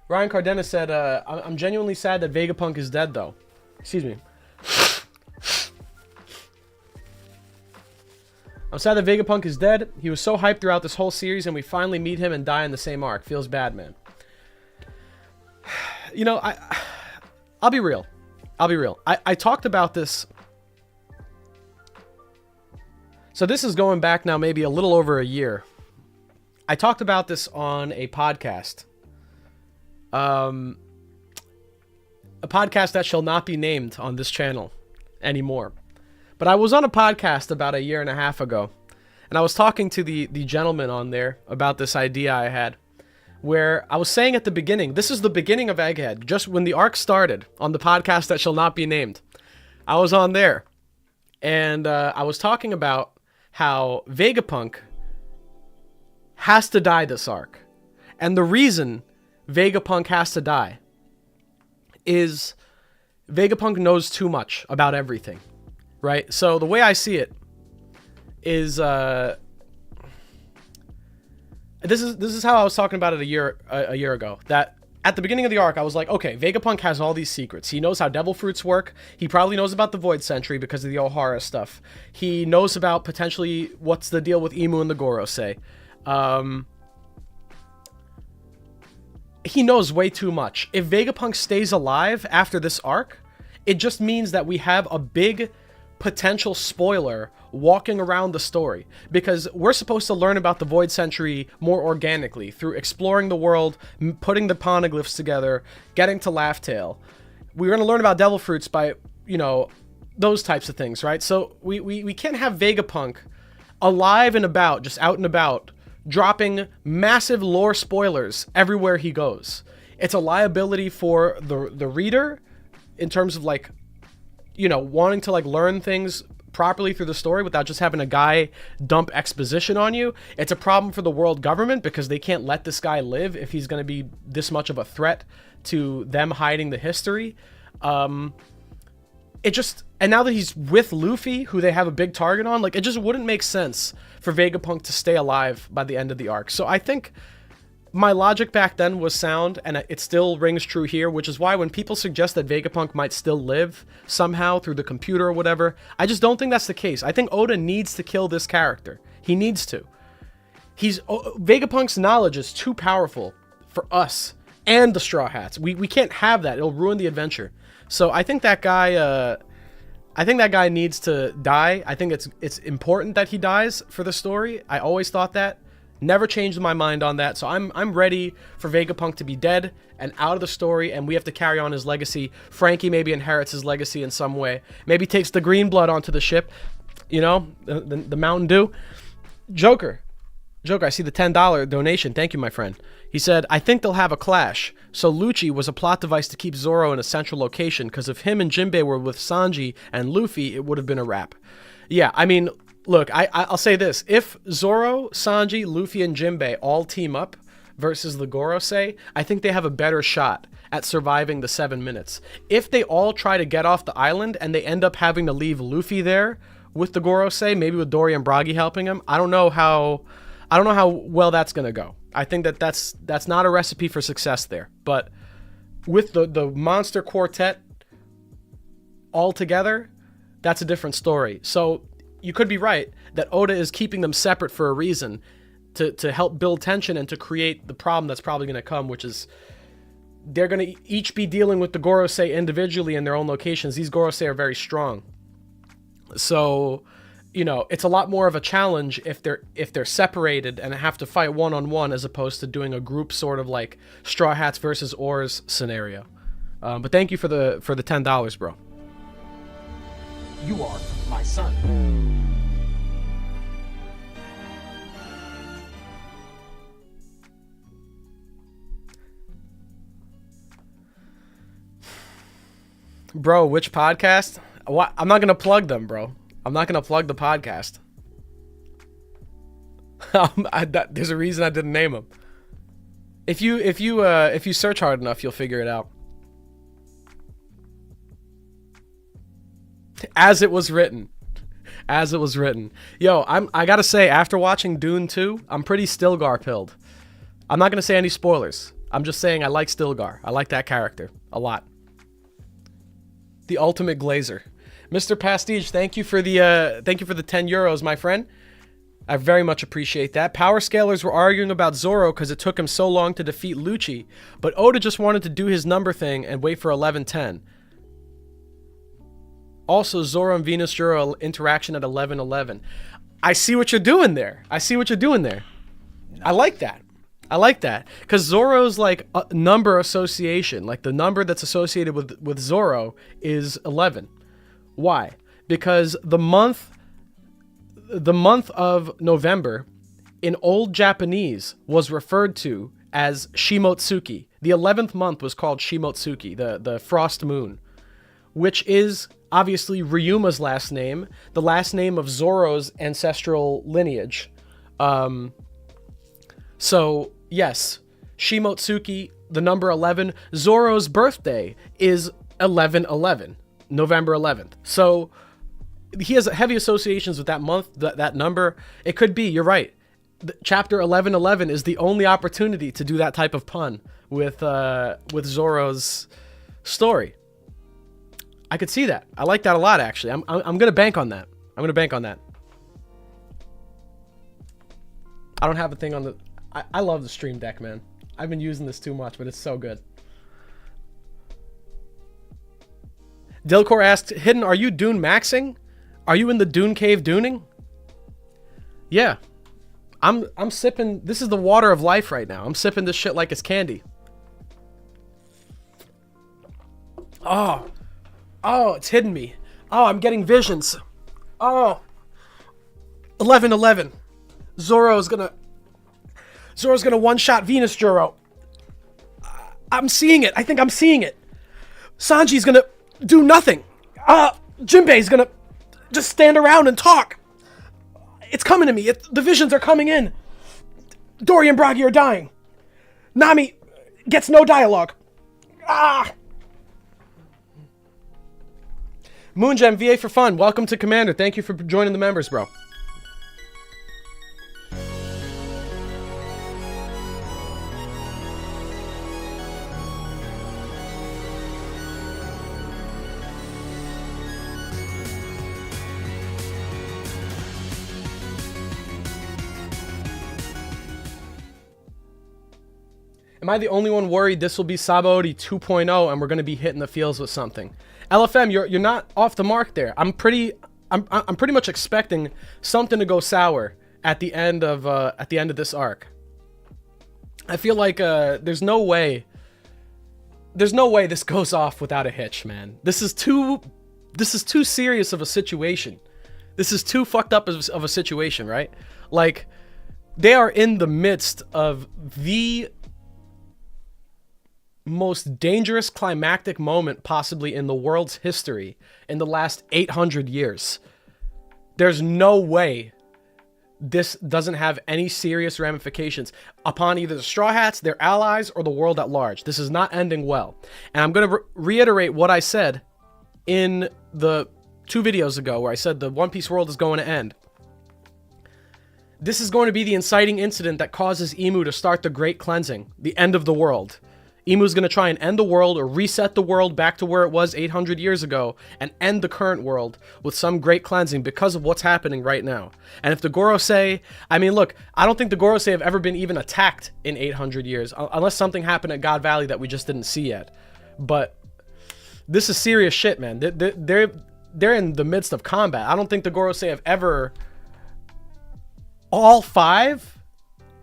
A: Ryan Cardenas said, I'm genuinely sad that Vegapunk is dead, though. I'm sad that Vegapunk is dead. He was so hyped throughout this whole series, and we finally meet him and die in the same arc. Feels bad, man. You know, I'll be real. I talked about this. So this is going back now maybe a little over a year. I talked about this on a podcast. A podcast that shall not be named on this channel anymore. But I was on a podcast about a year and a half ago, and I was talking to the gentleman on there about this idea I had, where I was saying at the beginning, this is the beginning of Egghead, just when the arc started on the podcast that shall not be named. I was on there, and I was talking about how Vegapunk has to die this arc. And the reason Vegapunk has to die is Vegapunk knows too much about everything, right? So the way I see it is this is how I was talking about it a year ago. That at the beginning of the arc, I was like, okay, Vegapunk has all these secrets. He knows how devil fruits work. He probably knows about the Void Sentry because of the Ohara stuff. He knows about potentially what's the deal with Imu and the Gorosei. He knows way too much. If Vegapunk stays alive after this arc, it just means that we have a big potential spoiler walking around the story, because we're supposed to learn about the Void Sentry more organically through exploring the world, putting the poneglyphs together, getting to Laugh Tale. We're going to learn about devil fruits by, you know, those types of things, right? So we can't have Vegapunk alive and about, just out and about, dropping massive lore spoilers everywhere he goes. It's a liability for the reader in terms of, like, you know, wanting to, like, learn things properly through the story without just having a guy dump exposition on you. It's a problem for the world government because they can't let this guy live if he's going to be this much of a threat to them hiding the history. It just, and now that he's with Luffy, who they have a big target on, like, it just wouldn't make sense for Vegapunk to stay alive by the end of the arc. So I think my logic back then was sound, and it still rings true here, which is why when people suggest that Vegapunk might still live somehow through the computer or whatever, I just don't think that's the case. I think Oda needs to kill this character. He needs to. Vegapunk's knowledge is too powerful for us and the Straw Hats. We can't have that. It'll ruin the adventure. So I think that guy needs to die. I think it's important that he dies for the story. I always thought that. Never changed my mind on that. So I'm ready for Vegapunk to be dead and out of the story, and we have to carry on his legacy. Frankie maybe inherits his legacy in some way. Maybe takes the green blood onto the ship. You know, the Mountain Dew. Joker, I see the $10 donation. Thank you, my friend. He said, I think they'll have a clash. So Lucci was a plot device to keep Zoro in a central location, because if him and Jinbei were with Sanji and Luffy, it would have been a wrap. Yeah, I mean, look, I'll say this. If Zoro, Sanji, Luffy, and Jinbei all team up versus the Gorosei, I think they have a better shot at surviving the 7 minutes. If they all try to get off the island and they end up having to leave Luffy there with the Gorosei, maybe with Dory and Bragi helping him, I don't know how well that's going to go. I think that's not a recipe for success there. But with the monster quartet all together, that's a different story. So you could be right that Oda is keeping them separate for a reason, to help build tension and to create the problem that's probably going to come, which is they're going to each be dealing with the Gorosei individually in their own locations. These Gorosei are very strong. So, you know, it's a lot more of a challenge if they're separated and have to fight one-on-one as opposed to doing a group sort of like Straw Hats versus Oars scenario. But thank you for the $10, bro.
E: You are my son.
A: Bro, which podcast? What? I'm not going to plug them, bro. I'm not going to plug the podcast. There's a reason I didn't name them. If you search hard enough, you'll figure it out. As it was written. As it was written. Yo, I gotta say, after watching Dune 2, I'm pretty Stilgar pilled. I'm not gonna say any spoilers. I'm just saying I like Stilgar. I like that character a lot. The ultimate glazer. Mr. Pastige, thank you for the €10, my friend. I very much appreciate that. Power scalers were arguing about Zoro because it took him so long to defeat Lucci, but Oda just wanted to do his number thing and wait for 11:10. Also, Zoro and Venus Juro interaction at 11:11. I see what you're doing there. I see what you're doing there. I like that. I like that. Because Zoro's, like, a number association, like, the number that's associated with Zoro is 11. Why? Because the month of November in old Japanese was referred to as Shimotsuki. The 11th month was called Shimotsuki, the frost moon, which is obviously Ryuma's last name, the last name of Zoro's ancestral lineage. So, yes, Shimotsuki, the number 11. Zoro's birthday is 11/11, November 11th. So he has heavy associations with that month, that number. It could be, you're right. Chapter 11:11 is the only opportunity to do that type of pun with Zoro's story. I could see that. I like that a lot, actually. I'm gonna bank on that. I'm gonna bank on that. I don't have a thing on the... I love the stream deck, man. I've been using this too much, but it's so good. Dilcor asked, Hidden, are you Dune maxing? Are you in the Dune cave duning? Yeah. I'm sipping... This is the water of life right now. I'm sipping this shit like it's candy. Oh. Oh, it's hitting me. Oh, I'm getting visions. Oh. 11:11. Zoro's gonna one-shot Venus Juro. I'm seeing it. I think I'm seeing it. Sanji's gonna do nothing. Jinbei's gonna just stand around and talk. It's coming to me. The visions are coming in. Dory and Bragi are dying. Nami gets no dialogue. Moongem, VA for fun. Welcome to Commander. Thank you for joining the members, bro. Am I the only one worried this will be Sabaody 2.0 and we're going to be hitting the fields with something? LFM, you're not off the mark there. I'm pretty much expecting something to go sour at the end of this arc. I feel like there's no way this goes off without a hitch, man. This is too serious of a situation. This is too fucked up of a situation, right? Like, they are in the midst of the most dangerous climactic moment possibly in the world's history in the last 800 years. There's no way this doesn't have any serious ramifications upon either the Straw Hats, their allies, or the world at large. This is not ending well. And I'm going to reiterate what I said in the 2 videos ago where I said the One Piece world is going to end. This is going to be the inciting incident that causes Imu to start the Great Cleansing, the end of the world. Imu's going to try and end the world or reset the world back to where it was 800 years ago and end the current world with some great cleansing because of what's happening right now. And if the Gorosei... I mean, look, I don't think the Gorosei have ever been even attacked in 800 years, unless something happened at God Valley that we just didn't see yet. But this is serious shit, man. They're in the midst of combat. I don't think the Gorosei have ever... all 5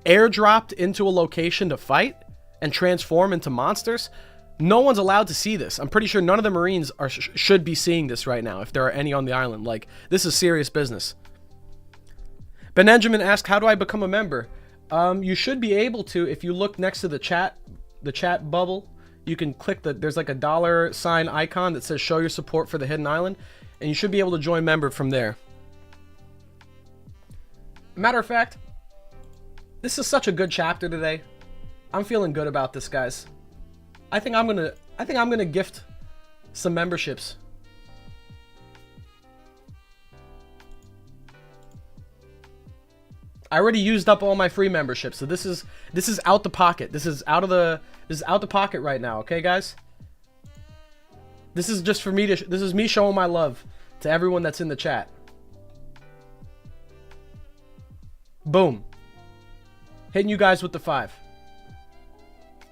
A: airdropped into a location to fight and transform into monsters. No one's allowed to see this. I'm pretty sure none of the Marines should be seeing this right now, if there are any on the island. Like, this is serious business. Benjamin asked, how do I become a member? You should be able to, if you look next to the chat bubble, you can click there's like a $sign icon that says show your support for the Hidden Island, and you should be able to join member from there. Matter of fact, this is such a good chapter today. I'm feeling good about this, guys. I think I'm gonna gift some memberships. I already used up all my free memberships, so this is out the pocket. This is out the pocket right now, okay, guys? This is just for me to this is me showing my love to everyone that's in the chat. Boom. Hitting you guys with the 5.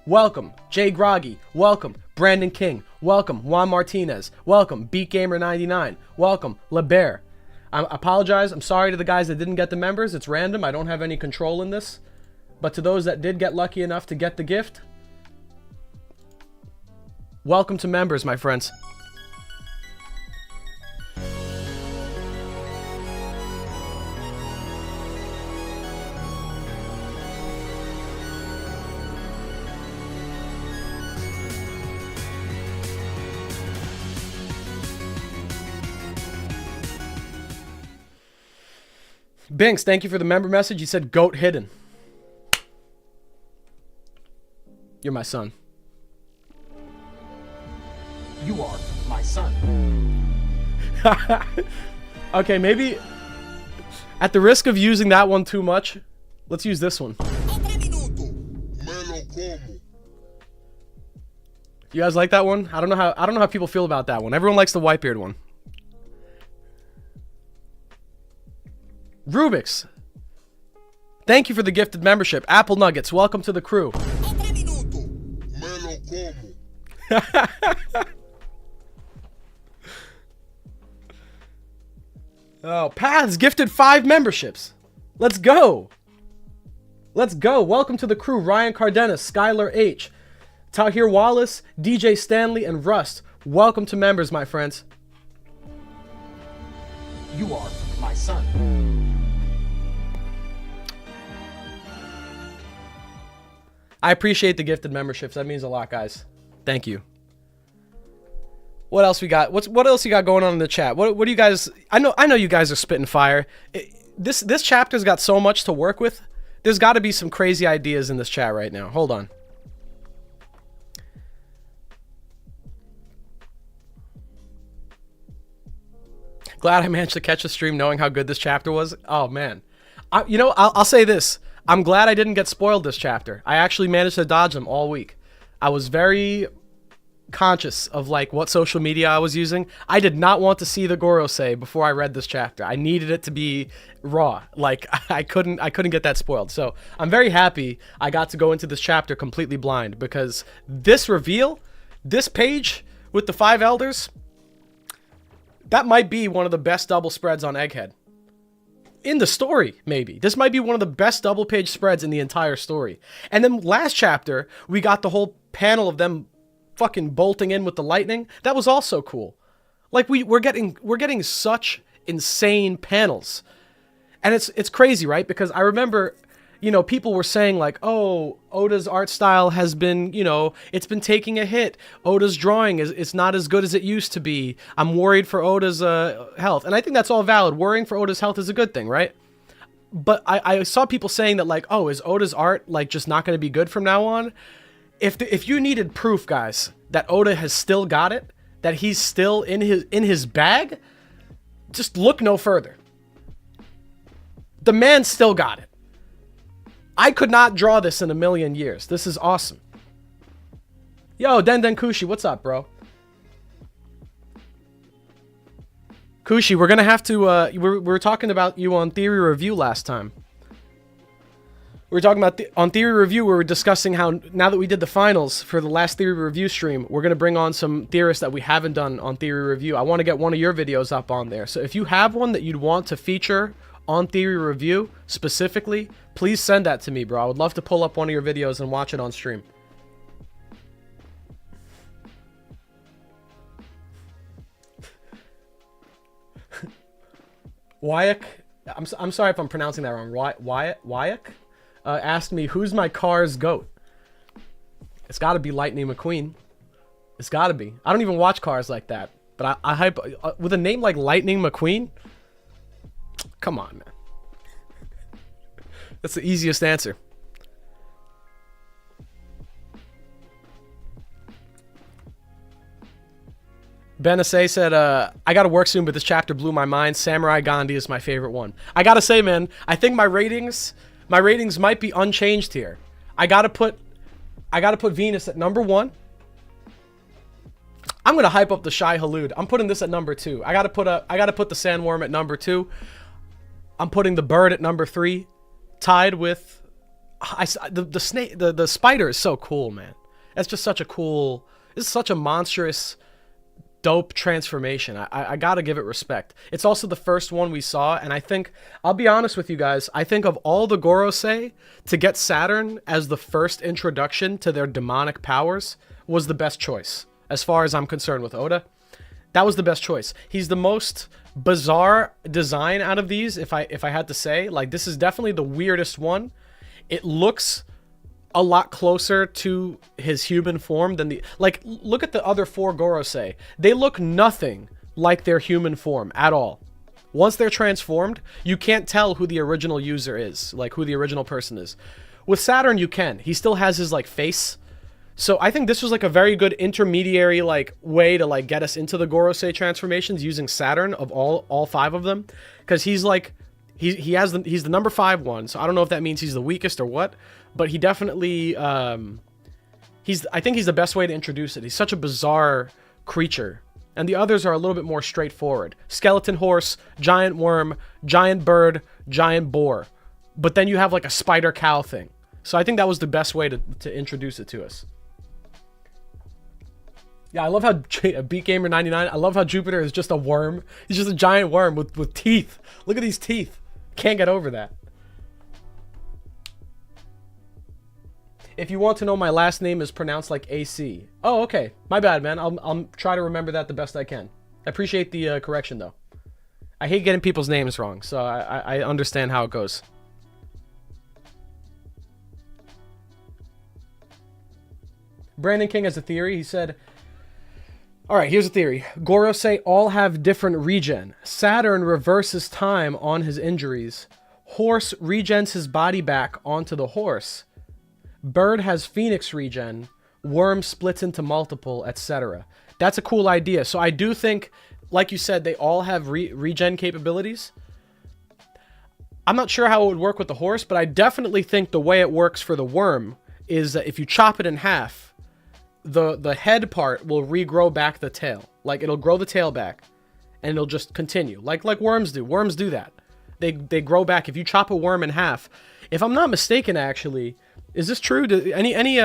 A: Welcome, Jay Groggy. Welcome, Brandon King. Welcome, Juan Martinez. Welcome, BeatGamer99. Welcome, LeBear. I apologize. I'm sorry to the guys that didn't get the members. It's random. I don't have any control in this. But to those that did get lucky enough to get the gift, welcome to members, my friends. Binks, thank you for the member message. You said goat hidden. You're my son.
E: You are my son.
A: Okay, maybe at the risk of using that one too much, let's use this one. You guys like that one? I don't know how people feel about that one. Everyone likes the Whitebeard one. Rubik's, thank you for the gifted membership. Apple Nuggets, welcome to the crew. Oh, Paths gifted 5 memberships. Let's go. Let's go. Welcome to the crew. Ryan Cardenas, Skylar H, Tahir Wallace, DJ Stanley, and Rust. Welcome to members, my friends.
E: You are my son.
A: I appreciate the gifted memberships. That means a lot, guys. Thank you. What else we got? What else you got going on in the chat? What do you guys? I know you guys are spitting fire. This chapter's got so much to work with. There's got to be some crazy ideas in this chat right now. Hold on. Glad I managed to catch a stream knowing how good this chapter was. Oh man, I'll say this. I'm glad I didn't get spoiled this chapter. I actually managed to dodge them all week. I was very conscious of like what social media I was using. I did not want to see the Gorosei before I read this chapter. I needed it to be raw. Like I couldn't get that spoiled. So I'm very happy I got to go into this chapter completely blind, because this reveal, this page with the 5 elders, that might be one of the best double spreads on Egghead. In the story, maybe. This might be one of the best double page spreads in the entire story. And then last chapter, we got the whole panel of them fucking bolting in with the lightning. That was also cool. Like we're getting such insane panels. And it's crazy, right? Because I remember, people were saying like, oh, Oda's art style has been, it's been taking a hit. Oda's drawing it's not as good as it used to be. I'm worried for Oda's health. And I think that's all valid. Worrying for Oda's health is a good thing, right? But I saw people saying that like, oh, is Oda's art like just not going to be good from now on? If you needed proof, guys, that Oda has still got it, that he's still in his bag, just look no further. The man still got it. I could not draw this in a million years. This is awesome. Yo, Den Kushi, what's up, bro? Kushi, we're gonna have to. We were talking about you on Theory Review last time. We were talking about on Theory Review. We were discussing how now that we did the finals for the last Theory Review stream, we're gonna bring on some theorists that we haven't done on Theory Review. I want to get one of your videos up on there. So if you have one that you'd want to feature on Theory Review specifically, please send that to me, bro. I would love to pull up one of your videos and watch it on stream. Wyack, I'm sorry if I'm pronouncing that wrong. Wyack asked me, who's my car's goat? It's got to be Lightning McQueen. It's got to be. I don't even watch Cars like that, but I hype with a name like Lightning McQueen. Come on, man. That's the easiest answer. Benasay said, I gotta work soon, but this chapter blew my mind. Samurai Gandhi is my favorite one. I gotta say, man, I think my ratings might be unchanged here. I gotta put Venus at number 1. I'm gonna hype up the Shai Halud. I'm putting this at number 2. I gotta put the Sandworm at number 2. I'm putting the Bird at number 3. tied with the snake. The spider is so cool, man. That's just such a cool. It's such a monstrous, dope transformation. I gotta give it respect. It's also the first one we saw, and I think, I'll be honest with you guys, I think of all the Gorosei, to get Saturn as the first introduction to their demonic powers was the best choice, as far as I'm concerned with Oda. That was the best choice. He's the most bizarre design out of these, if I had to say. Like, this is definitely the weirdest one. It looks a lot closer to his human form than the... Like, look at the other 4 Gorosei. They look nothing like their human form at all. Once they're transformed, you can't tell who the original user is, like who the original person is. With Saturn, you can. He still has his, like, face. So I think this was, like, a very good intermediary, like, way to, like, get us into the Gorosei transformations using Saturn of all 5 of them. Because he's, like... He's the number 5 one, so I don't know if that means he's the weakest or what, but he definitely I think he's the best way to introduce it. He's such a bizarre creature, and the others are a little bit more straightforward. Skeleton horse, giant worm, giant bird, giant boar, but then you have like a spider cow thing. So I think that was the best way to introduce it to us. Yeah, I love how BeatGamer99, I love how Jupiter is just a worm. He's just a giant worm with teeth. Look at these teeth. Can't get over that. If you want to know, my last name is pronounced like AC. Oh, okay. My bad, man. I'll try to remember that the best I can. I appreciate the correction, though. I hate getting people's names wrong, so I understand how it goes. Brandon King has a theory. He said... Alright, here's a theory. Gorosei all have different regen. Saturn reverses time on his injuries. Horse regens his body back onto the horse. Bird has Phoenix regen. Worm splits into multiple, etc. That's a cool idea. So I do think, like you said, they all have regen capabilities. I'm not sure how it would work with the horse, but I definitely think the way it works for the worm is that if you chop it in half, the head part will regrow back the tail. Like, it'll grow the tail back, and it'll just continue. Like worms do. Worms do that. They grow back. If you chop a worm in half, if I'm not mistaken, actually, is this true? Do any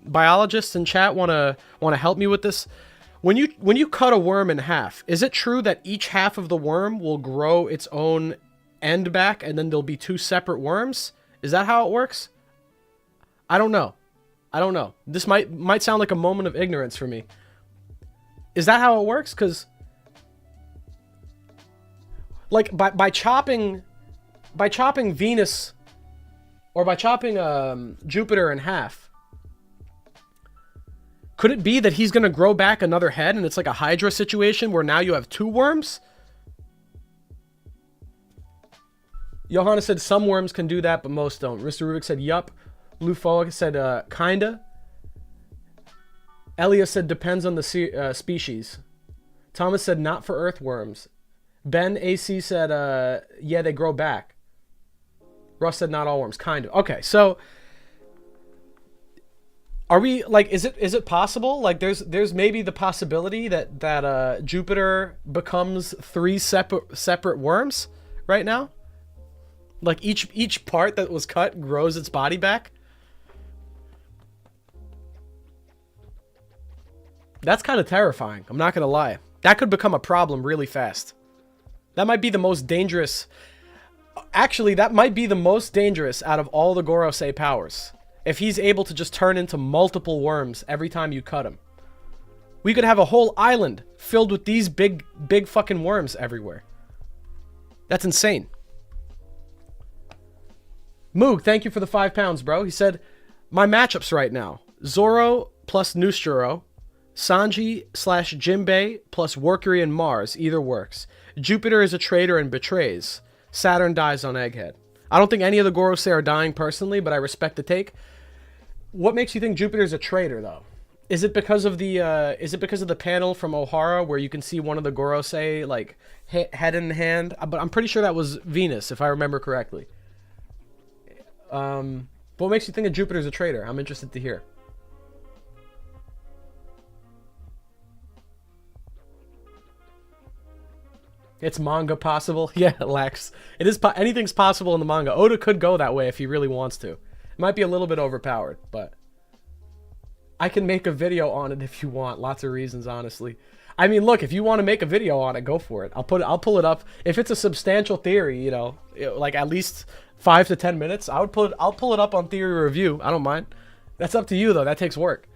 A: biologists in chat wanna help me with this? When you cut a worm in half, is it true that each half of the worm will grow its own end back, and then there'll be 2 separate worms? Is that how it works? I don't know. I don't know. This might sound like a moment of ignorance for me. Is that how it works? Because, like, by chopping Venus, or by chopping Jupiter in half, could it be that he's gonna grow back another head, and it's like a Hydra situation where now you have 2 worms? Johanna said some worms can do that, but most don't. Mr. Rubik said yup. Lufoa said, kinda. Elia said, depends on the species. Thomas said, not for earthworms. Ben AC said, yeah, they grow back. Russ said, not all worms. Kind of. Okay, so... Are we, like, is it possible? Like, there's maybe the possibility that Jupiter becomes 3 separate worms right now? Like, each part that was cut grows its body back? That's kind of terrifying. I'm not going to lie. That could become a problem really fast. That might be the most dangerous... Actually, that might be the most dangerous out of all the Gorosei powers. If he's able to just turn into multiple worms every time you cut him. We could have a whole island filled with these big fucking worms everywhere. That's insane. Moog, thank you for the £5, bro. He said, my matchups right now. Zoro plus Nusturo. Sanji / Jinbei plus Workery and Mars. Either works. Jupiter is a traitor and betrays. Saturn dies on Egghead. I don't think any of the Gorosei are dying personally, but I respect the take. What makes you think Jupiter's a traitor, though? Is it because of the panel from Ohara where you can see one of the Gorosei, like, head in hand? But I'm pretty sure that was Venus, if I remember correctly. But what makes you think that Jupiter's a traitor? I'm interested to hear. It's manga possible. Yeah, Lex. It is. Anything's possible in the manga. Oda could go that way if he really wants to. It might be a little bit overpowered, but I can make a video on it if you want. Lots of reasons, honestly. I mean, look, if you want to make a video on it, go for it. I'll pull it up. If it's a substantial theory, you know, like at least 5 to 10 minutes, I'll pull it up on Theory Review. I don't mind. That's up to you though. That takes work.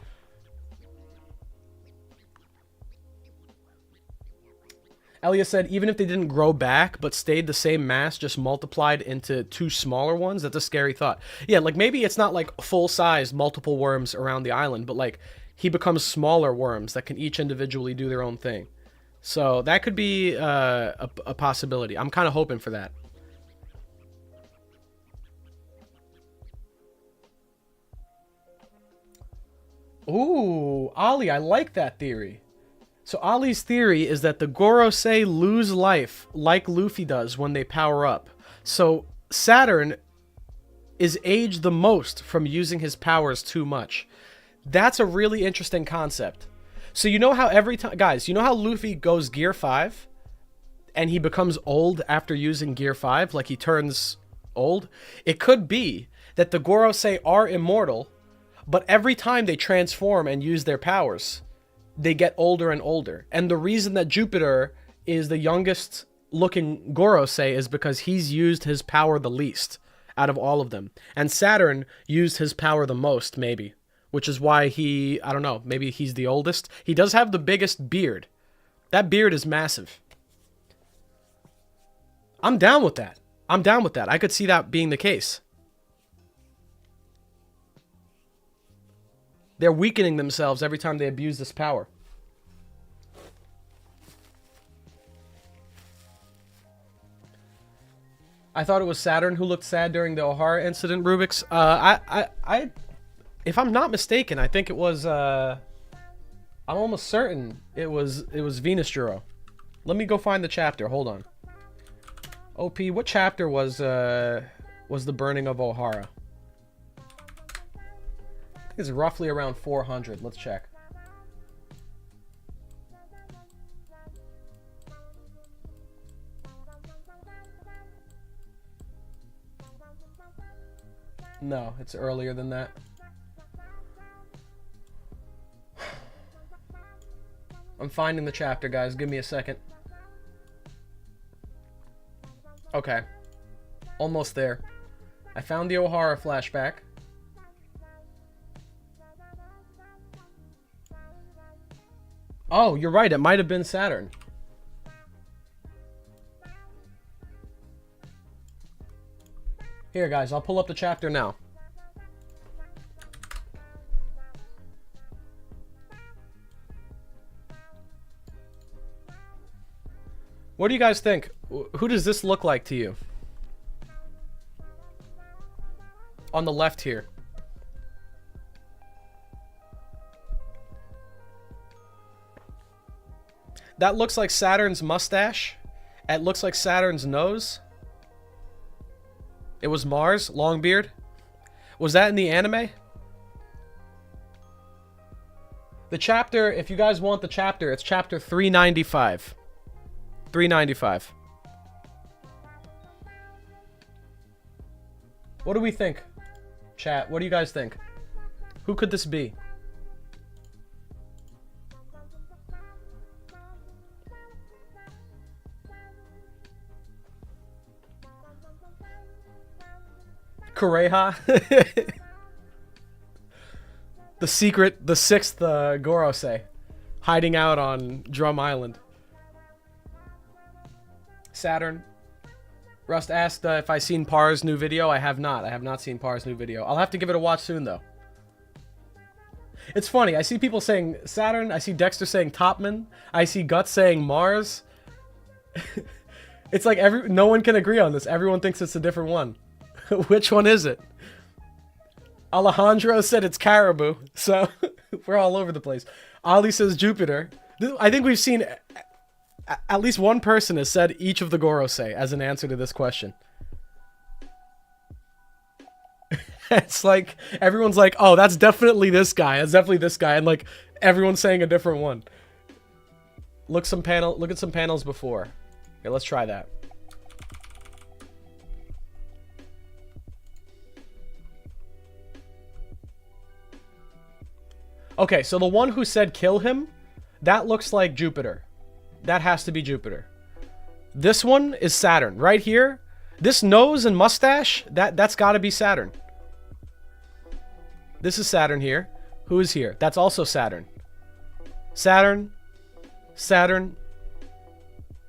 A: Elia said, even if they didn't grow back, but stayed the same mass, just multiplied into 2 smaller ones, that's a scary thought. Yeah, like, maybe it's not, like, full-size multiple worms around the island, but, like, he becomes smaller worms that can each individually do their own thing. So, that could be a possibility. I'm kind of hoping for that. Ooh, Ali, I like that theory. So Ollie's theory is that the Gorosei lose life like Luffy does when they power up. So Saturn is aged the most from using his powers too much. That's a really interesting concept. So you know how every time, guys, you know how Luffy goes Gear 5 and he becomes old after using Gear 5, like he turns old? It could be that the Gorosei are immortal, but every time they transform and use their powers, they get older and older. And the reason that Jupiter is the youngest looking Gorosei is because he's used his power the least out of all of them. And Saturn used his power the most, maybe. Which is why he, I don't know, maybe he's the oldest. He does have the biggest beard. That beard is massive. I'm down with that. I'm down with that. I could see that being the case. They're weakening themselves every time they abuse this power. I thought it was Saturn who looked sad during the O'Hara incident, Rubik's. If I'm not mistaken, I think it was, I'm almost certain it was Venus Juro. Let me go find the chapter. Hold on. OP, what chapter was the burning of O'Hara? It's roughly around 400. Let's check. No, it's earlier than that. I'm finding the chapter, guys. Give me a second. Okay. Almost there. I found the O'Hara flashback. Oh, you're right. It might have been Saturn. Here, guys. I'll pull up the chapter now. What do you guys think? Who does this look like to you? On the left here. That looks like Saturn's mustache. It looks like Saturn's nose. It was Mars, long beard. Was that in the anime? The chapter, if you guys want the chapter, it's chapter 395. 395. What do we think? Chat, what do you guys think? Who could this be? Kureha? The secret, the 6th Gorosei. Hiding out on Drum Island. Saturn. Rust asked if I seen Par's new video. I have not. I have not seen Par's new video. I'll have to give it a watch soon, though. It's funny. I see people saying Saturn. I see Dexter saying Topman. I see Guts saying Mars. It's like no one can agree on this. Everyone thinks it's a different one. Which one is it? Alejandro said it's Caribou. So we're all over the place. Ali says Jupiter. I think we've seen... At least one person has said each of the Gorosei as an answer to this question. It's like, everyone's like, oh, that's definitely this guy. That's definitely this guy. And like, everyone's saying a different one. Look at some panels before. Okay, let's try that. Okay, so the one who said kill him, that looks like Jupiter. That has to be Jupiter. This one is Saturn. Right here, this nose and mustache, that's got to be Saturn. This is Saturn here. Who is here? That's also Saturn. Saturn. Saturn.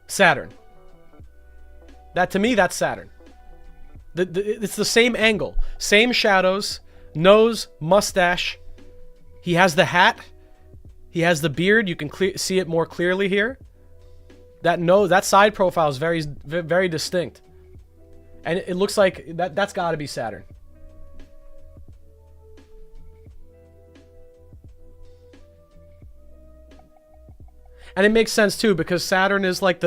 A: Saturn. That, to me, that's Saturn. It's the same angle. Same shadows. Nose, mustache. He has the hat. He has the beard. You can see it more clearly here. That nose, that side profile is very, very distinct. And it looks like that's got to be Saturn. And it makes sense too, because Saturn is like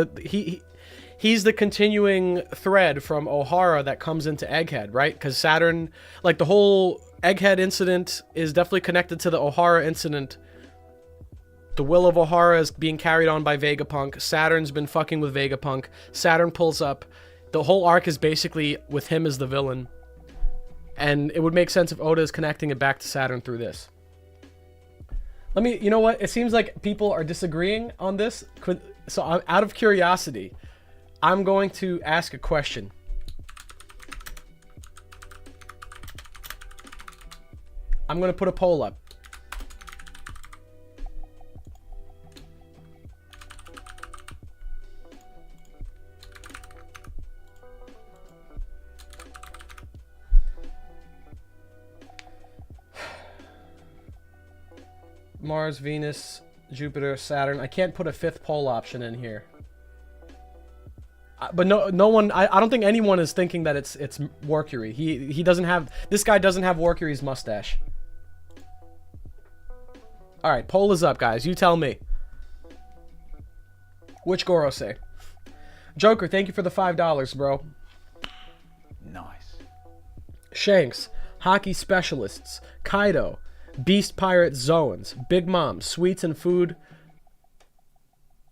A: he's the continuing thread from O'Hara that comes into Egghead, right? Because Saturn, like the whole Egghead incident is definitely connected to the O'Hara incident. The will of O'Hara is being carried on by Vegapunk. Saturn's been fucking with Vegapunk. Saturn pulls up. The whole arc is basically with him as the villain. And it would make sense if Oda is connecting it back to Saturn through this. You know what? It seems like people are disagreeing on this. So out of curiosity, I'm going to ask a question. I'm going to put a poll up. Mars, Venus, Jupiter, Saturn. I can't put a fifth poll option in here. But no one. I don't think anyone is thinking that it's Mercury. He doesn't have. This guy doesn't have Mercury's mustache. All right, poll is up, guys. You tell me. Which Gorosei? Joker, thank you for the $5, bro.
D: Nice.
A: Shanks, Hockey Specialists, Kaido, Beast Pirate Zoans, Big Mom, Sweets and Food,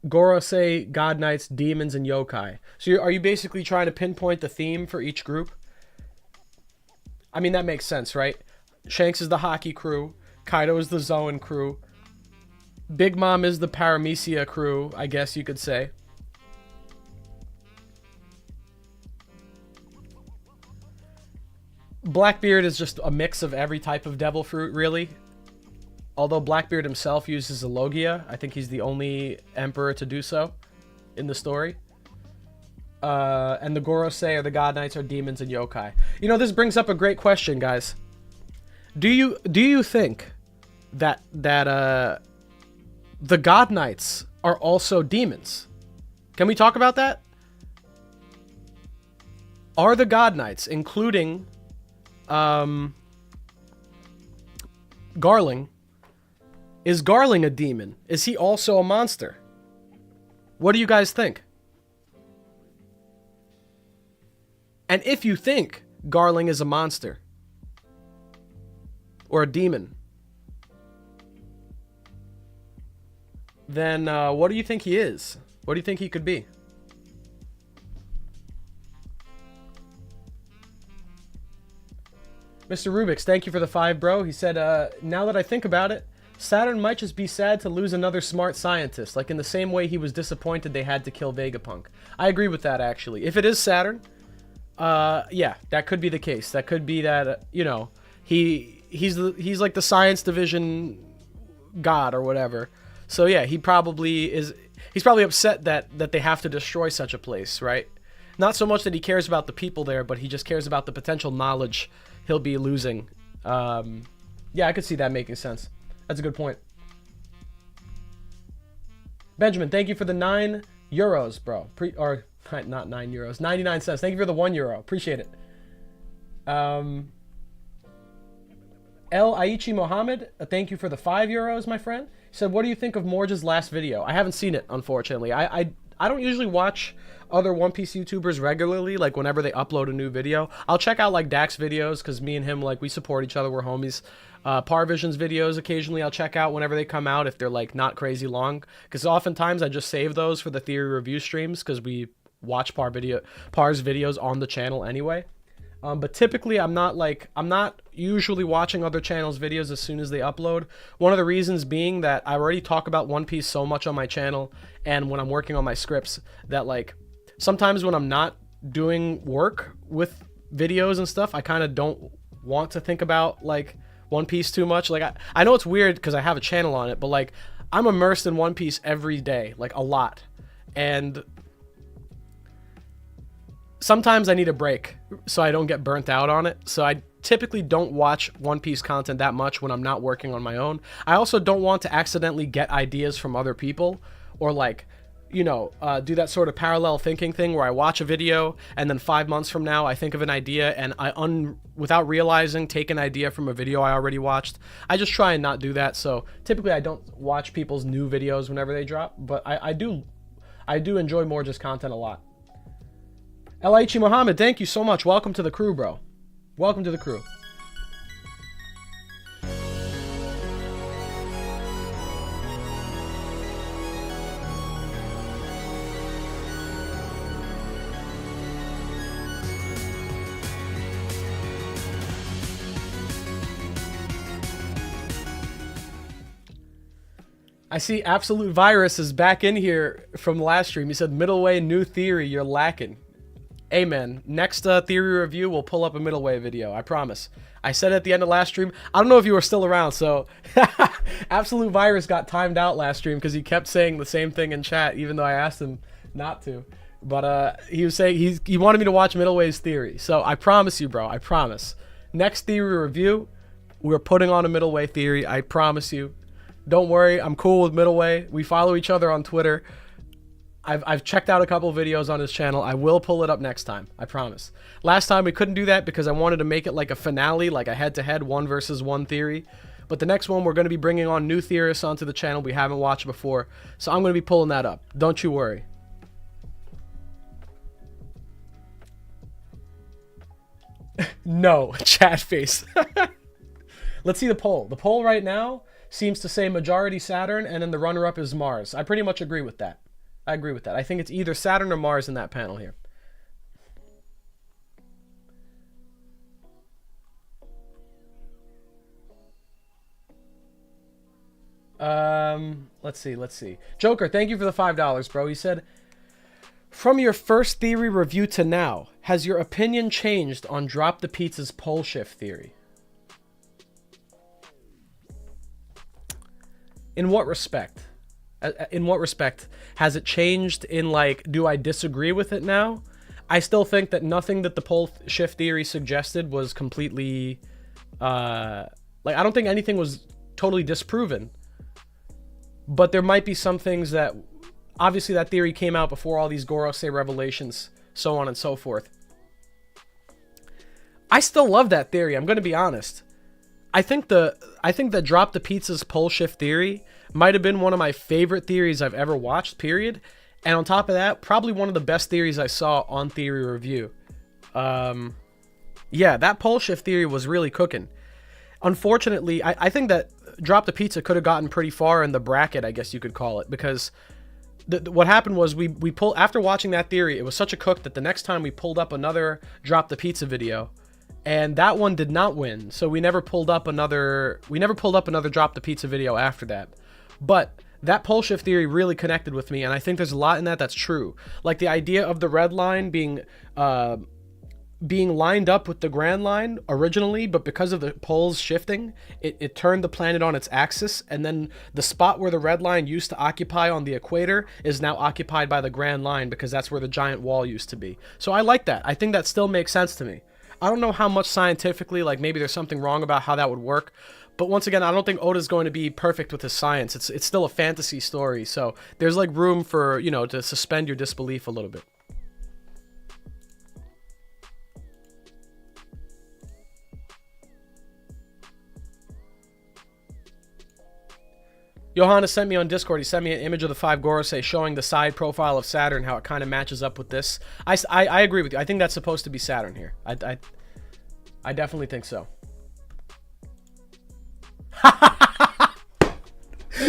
A: Gorosei, God Knights, Demons, and Yokai. So are you basically trying to pinpoint the theme for each group? I mean, that makes sense, right? Shanks is the Hockey crew. Kaido is the Zoan crew. Big Mom is the Paramecia crew, I guess you could say. Blackbeard is just a mix of every type of devil fruit, really. Although Blackbeard himself uses a Logia. I think he's the only emperor to do so in the story. And the Gorosei or the God Knights are demons and yokai. You know, this brings up a great question, guys. Do you think that the God Knights are also demons? Can we talk about that? Are the God Knights, including Garling, is Garling a demon? Is he also a monster? What do you guys think? And if you think Garling is a monster or a demon, then what do you think he is? What do you think he could be? Mr. Rubix, thank you for the 5, bro. He said, now that I think about it, Saturn might just be sad to lose another smart scientist, like in the same way he was disappointed they had to kill Vegapunk. I agree with that, actually. If it is Saturn, yeah, that could be the case. That could be that, you know, he's like the science division god or whatever. So yeah, he's probably upset that they have to destroy such a place, right? Not so much that he cares about the people there, but he just cares about the potential knowledge he'll be losing. Yeah, I could see that making sense. That's a good point. Benjamin, thank you for the €9, bro. Or not €9, 99 cents. Thank you for the €1. Appreciate it. El Aichi Mohammed, thank you for the €5, my friend. He said, what do you think of Morge's last video? I haven't seen it, unfortunately. I don't usually watch other One Piece YouTubers regularly, like whenever they upload a new video. I'll check out like Dak's videos, because me and him, like, we support each other, we're homies. Parvision's videos occasionally I'll check out whenever they come out, if they're like not crazy long, because oftentimes I just save those for the theory review streams, because we watch Par's videos on the channel anyway. But typically I'm not usually watching other channels' videos as soon as they upload. One of the reasons being that I already talk about One Piece so much on my channel, and when I'm working on my scripts, that like sometimes when I'm not doing work with videos and stuff, I kind of don't want to think about like One Piece too much. Like I know it's weird because I have a channel on it, but like I'm immersed in One Piece every day, like a lot. And sometimes I need a break so I don't get burnt out on it. So I typically don't watch One Piece content that much when I'm not working on my own. I also don't want to accidentally get ideas from other people, or like, you know, do that sort of parallel thinking thing where I watch a video and then 5 months from now I think of an idea and without realizing, take an idea from a video I already watched. I just try and not do that. So typically I don't watch people's new videos whenever they drop, but I do enjoy more just content a lot. Elaichi Muhammad, thank you so much. Welcome to the crew, bro. Welcome to the crew. I see Absolute Virus is back in here from last stream. He said, middleway, new theory, you're lacking. Amen. Next theory review, we'll pull up a middleway video. I promise. I said at the end of last stream, I don't know if you were still around, so Absolute Virus got timed out last stream because he kept saying the same thing in chat, even though I asked him not to. But he was saying he wanted me to watch middleway's theory. So I promise you, bro. I promise. Next theory review, we're putting on a middleway theory. I promise you. Don't worry, I'm cool with middleway. We follow each other on Twitter. I've checked out a couple videos on his channel. I will pull it up next time. I promise. Last time we couldn't do that because I wanted to make it like a finale, like a head-to-head 1 versus 1 theory. But the next one, we're going to be bringing on new theorists onto the channel we haven't watched before. So I'm going to be pulling that up. Don't you worry. No, chat face. Let's see the poll. The poll right now seems to say majority Saturn, and then the runner-up is Mars. I pretty much agree with that. I agree with that. I think it's either Saturn or Mars in that panel here. Let's see. Joker, thank you for the $5, bro. He said, from your first theory review to now, has your opinion changed on Drop the Pizza's pole shift theory? In what respect? In what respect has it changed? In like, do I disagree with it now? I still think that nothing that the pole shift theory suggested was completely, like, I don't think anything was totally disproven. But there might be some things that, obviously that theory came out before all these Gorosei revelations, so on and so forth. I still love that theory, I'm going to be honest. I think that Drop the Pizza's pole shift theory might have been one of my favorite theories I've ever watched, period. And on top of that, probably one of the best theories I saw on Theory Review. Yeah, that pole shift theory was really cooking. Unfortunately, I think that Drop the Pizza could have gotten pretty far in the bracket, I guess you could call it, because what happened was we pulled, after watching that theory, it was such a cook that the next time we pulled up another Drop the Pizza video, and that one did not win. So we never pulled up another Drop the Pizza video after that. But that pole shift theory really connected with me, and I think there's a lot in that that's true. Like the idea of the red line being lined up with the Grand Line originally, but because of the poles shifting, it turned the planet on its axis, and then the spot where the red line used to occupy on the equator is now occupied by the Grand Line because that's where the giant wall used to be. So I like that. I think that still makes sense to me. I don't know how much scientifically, like maybe there's something wrong about how that would work. But once again, I don't think Oda's going to be perfect with his science. It's still a fantasy story. So there's like room for, you know, to suspend your disbelief a little bit. Johanna sent me on Discord. He sent me an image of the 5 Gorosei showing the side profile of Saturn, how it kind of matches up with this. I agree with you. I think that's supposed to be Saturn here. I definitely think so.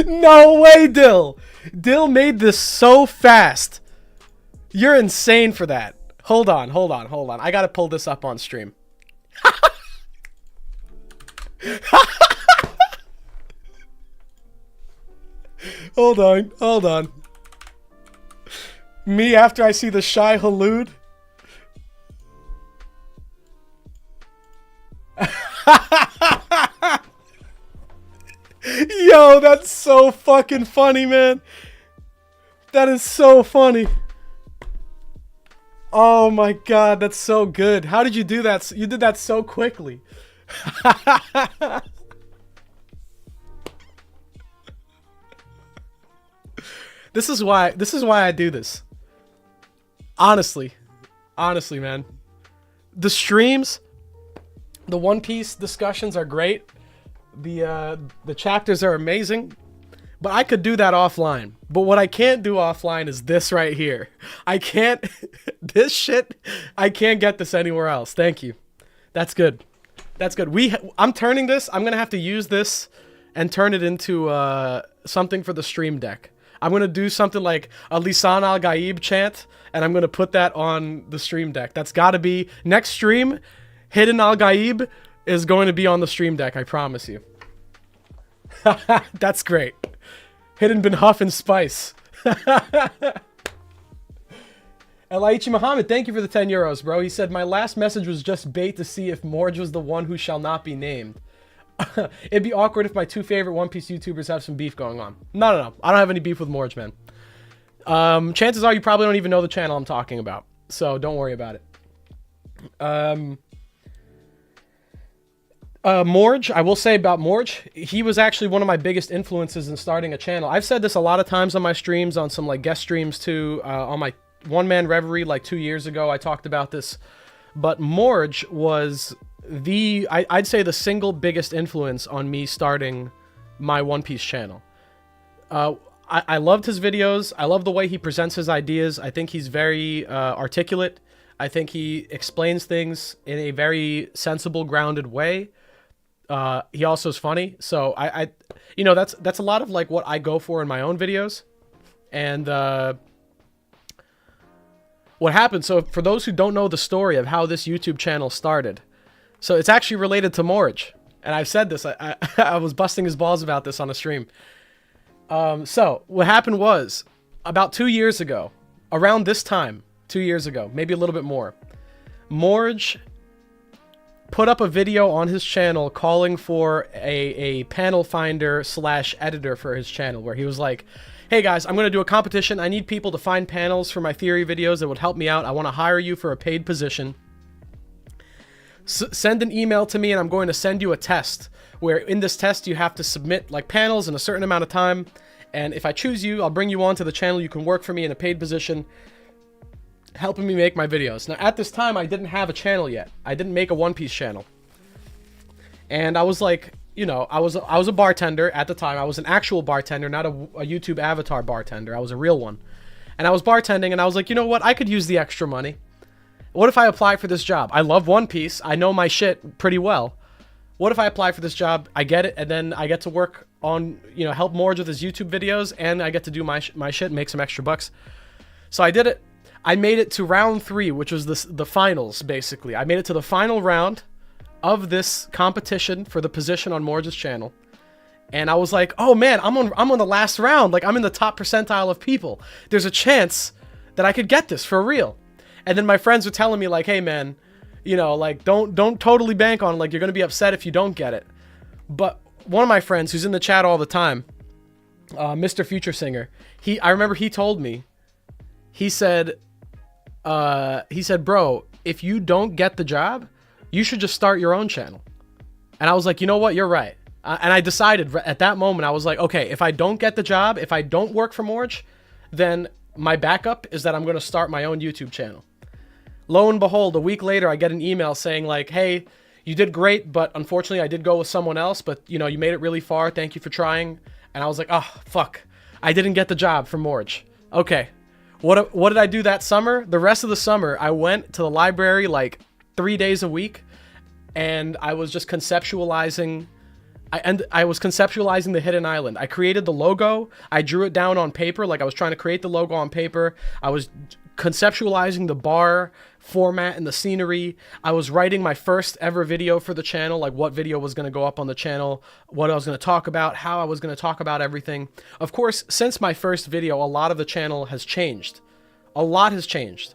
A: No way, Dill! Dill made this so fast. You're insane for that. Hold on. I gotta pull this up on stream. Hold on. Me after I see the shy halud. Yo, that's so fucking funny, man. That is so funny. Oh my god, that's so good. How did you do that? You did that so quickly. This is why I do this. Honestly, man. The streams, the One Piece discussions are great. The chapters are amazing. But I could do that offline. But what I can't do offline is this right here. I can't this shit. I can't get this anywhere else. Thank you. That's good. That's good. I'm turning this. I'm going to have to use this and turn it into something for the stream deck. I'm going to do something like a Lisan al-Gaib chant, and I'm going to put that on the stream deck. That's got to be next stream. Hidden al-Gaib is going to be on the stream deck, I promise you. That's great. Hidden bin Huff and Spice. Elaichi Muhammad, thank you for the 10 euros, bro. He said, my last message was just bait to see if Morge was the one who shall not be named. It'd be awkward if my two favorite One Piece YouTubers have some beef going on. No. I don't have any beef with Morge, man. Chances are you probably don't even know the channel I'm talking about. So don't worry about it. Morge, I will say about Morge, he was actually one of my biggest influences in starting a channel. I've said this a lot of times on my streams, on some like guest streams too, on my one-man reverie like 2 years ago, I talked about this. But Morge was I'd say the single biggest influence on me starting my One Piece channel. I loved his videos. I love the way he presents his ideas. I think he's very articulate. I think he explains things in a very sensible, grounded way. He also is funny. So you know, that's a lot of like what I go for in my own videos. And what happened, so for those who don't know the story of how this YouTube channel started, so it's actually related to Morge. And I've said this, I was busting his balls about this on a stream. So what happened was, about 2 years ago, around this time, 2 years ago, maybe a little bit more, Morge put up a video on his channel calling for a panel finder / editor for his channel, where he was like, hey guys, I'm going to do a competition. I need people to find panels for my theory videos that would help me out. I want to hire you for a paid position. Send an email to me and I'm going to send you a test, where in this test you have to submit like panels in a certain amount of time. And if I choose you, I'll bring you onto the channel. You can work for me in a paid position, helping me make my videos. Now, at this time, I didn't have a channel yet. I didn't make a One Piece channel. And I was like, you know, I was a bartender at the time. I was an actual bartender, not a YouTube avatar bartender. I was a real one. And I was bartending, and I was like, you know what? I could use the extra money. What if I apply for this job? I love One Piece. I know my shit pretty well. What if I apply for this job, I get it, and then I get to work on, you know, help Morge with his YouTube videos, and I get to do my shit, make some extra bucks. So I did it. I made it to round 3, which was the finals, basically. I made it to the final round of this competition for the position on Morge's channel. And I was like, oh man, I'm on the last round. Like, I'm in the top percentile of people. There's a chance that I could get this for real. And then my friends were telling me like, hey man, you know, like don't totally bank on, like, you're going to be upset if you don't get it. But one of my friends who's in the chat all the time, Mr. Future Singer, I remember he told me, he said, bro, if you don't get the job, you should just start your own channel. And I was like, you know what? You're right. And I decided at that moment, I was like, okay, if I don't get the job, if I don't work for Morge, then my backup is that I'm going to start my own YouTube channel. Lo and behold, a week later, I get an email saying like, hey, you did great, but unfortunately I did go with someone else, but you know, you made it really far. Thank you for trying. And I was like, oh, fuck. I didn't get the job for Morge. Okay. What did I do that summer? The rest of the summer, I went to the library like 3 days a week, and I was just conceptualizing. I was conceptualizing the Hidden Island. I created the logo. I drew it down on paper. Like, I was trying to create the logo on paper. I was conceptualizing the bar format and the scenery. I was writing my first ever video for the channel, like what video was going to go up on the channel, what I was going to talk about, how I was going to talk about everything. Of course, since my first video, a lot of the channel has changed. A lot has changed.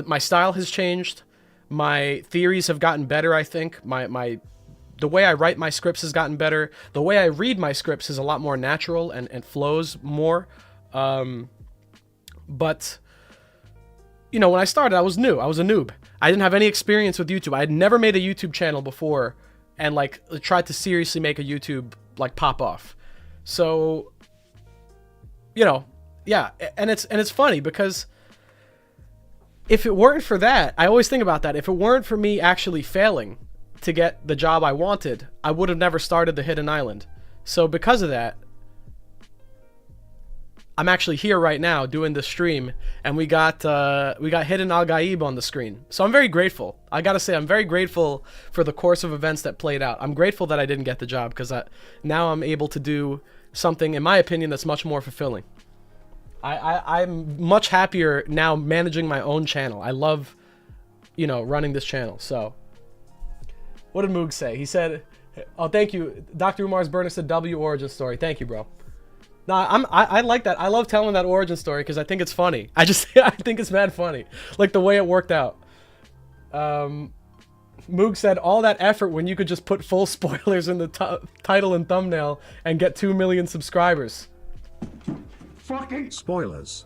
A: My style has changed. My theories have gotten better, I think. The way I write my scripts has gotten better. The way I read my scripts is a lot more natural and flows more. But, you know, when I started, I was new. I was a noob. I didn't have any experience with YouTube. I had never made a YouTube channel before and, like, tried to seriously make a YouTube, like, pop off. So, you know, yeah. And it's funny because if it weren't for that, I always think about that. If it weren't for me actually failing to get the job I wanted, I would have never started the Hidden Island. So because of that, I'm actually here right now doing the stream, and we got Hidden Al Gaib on the screen. So I'm very grateful. I gotta say, I'm very grateful for the course of events that played out. I'm grateful that I didn't get the job because now I'm able to do something, in my opinion, that's much more fulfilling. I'm much happier now managing my own channel. I love, you know, running this channel. So, what did Moog say? He said, "Oh, thank you, Dr. Umar's Burner said W origin story. Thank you, bro." Nah, I like that. I love telling that origin story because I think it's funny. I think it's mad funny, like the way it worked out. Moog said all that effort when you could just put full spoilers in the title and thumbnail and get 2 million subscribers.
F: Fucking spoilers.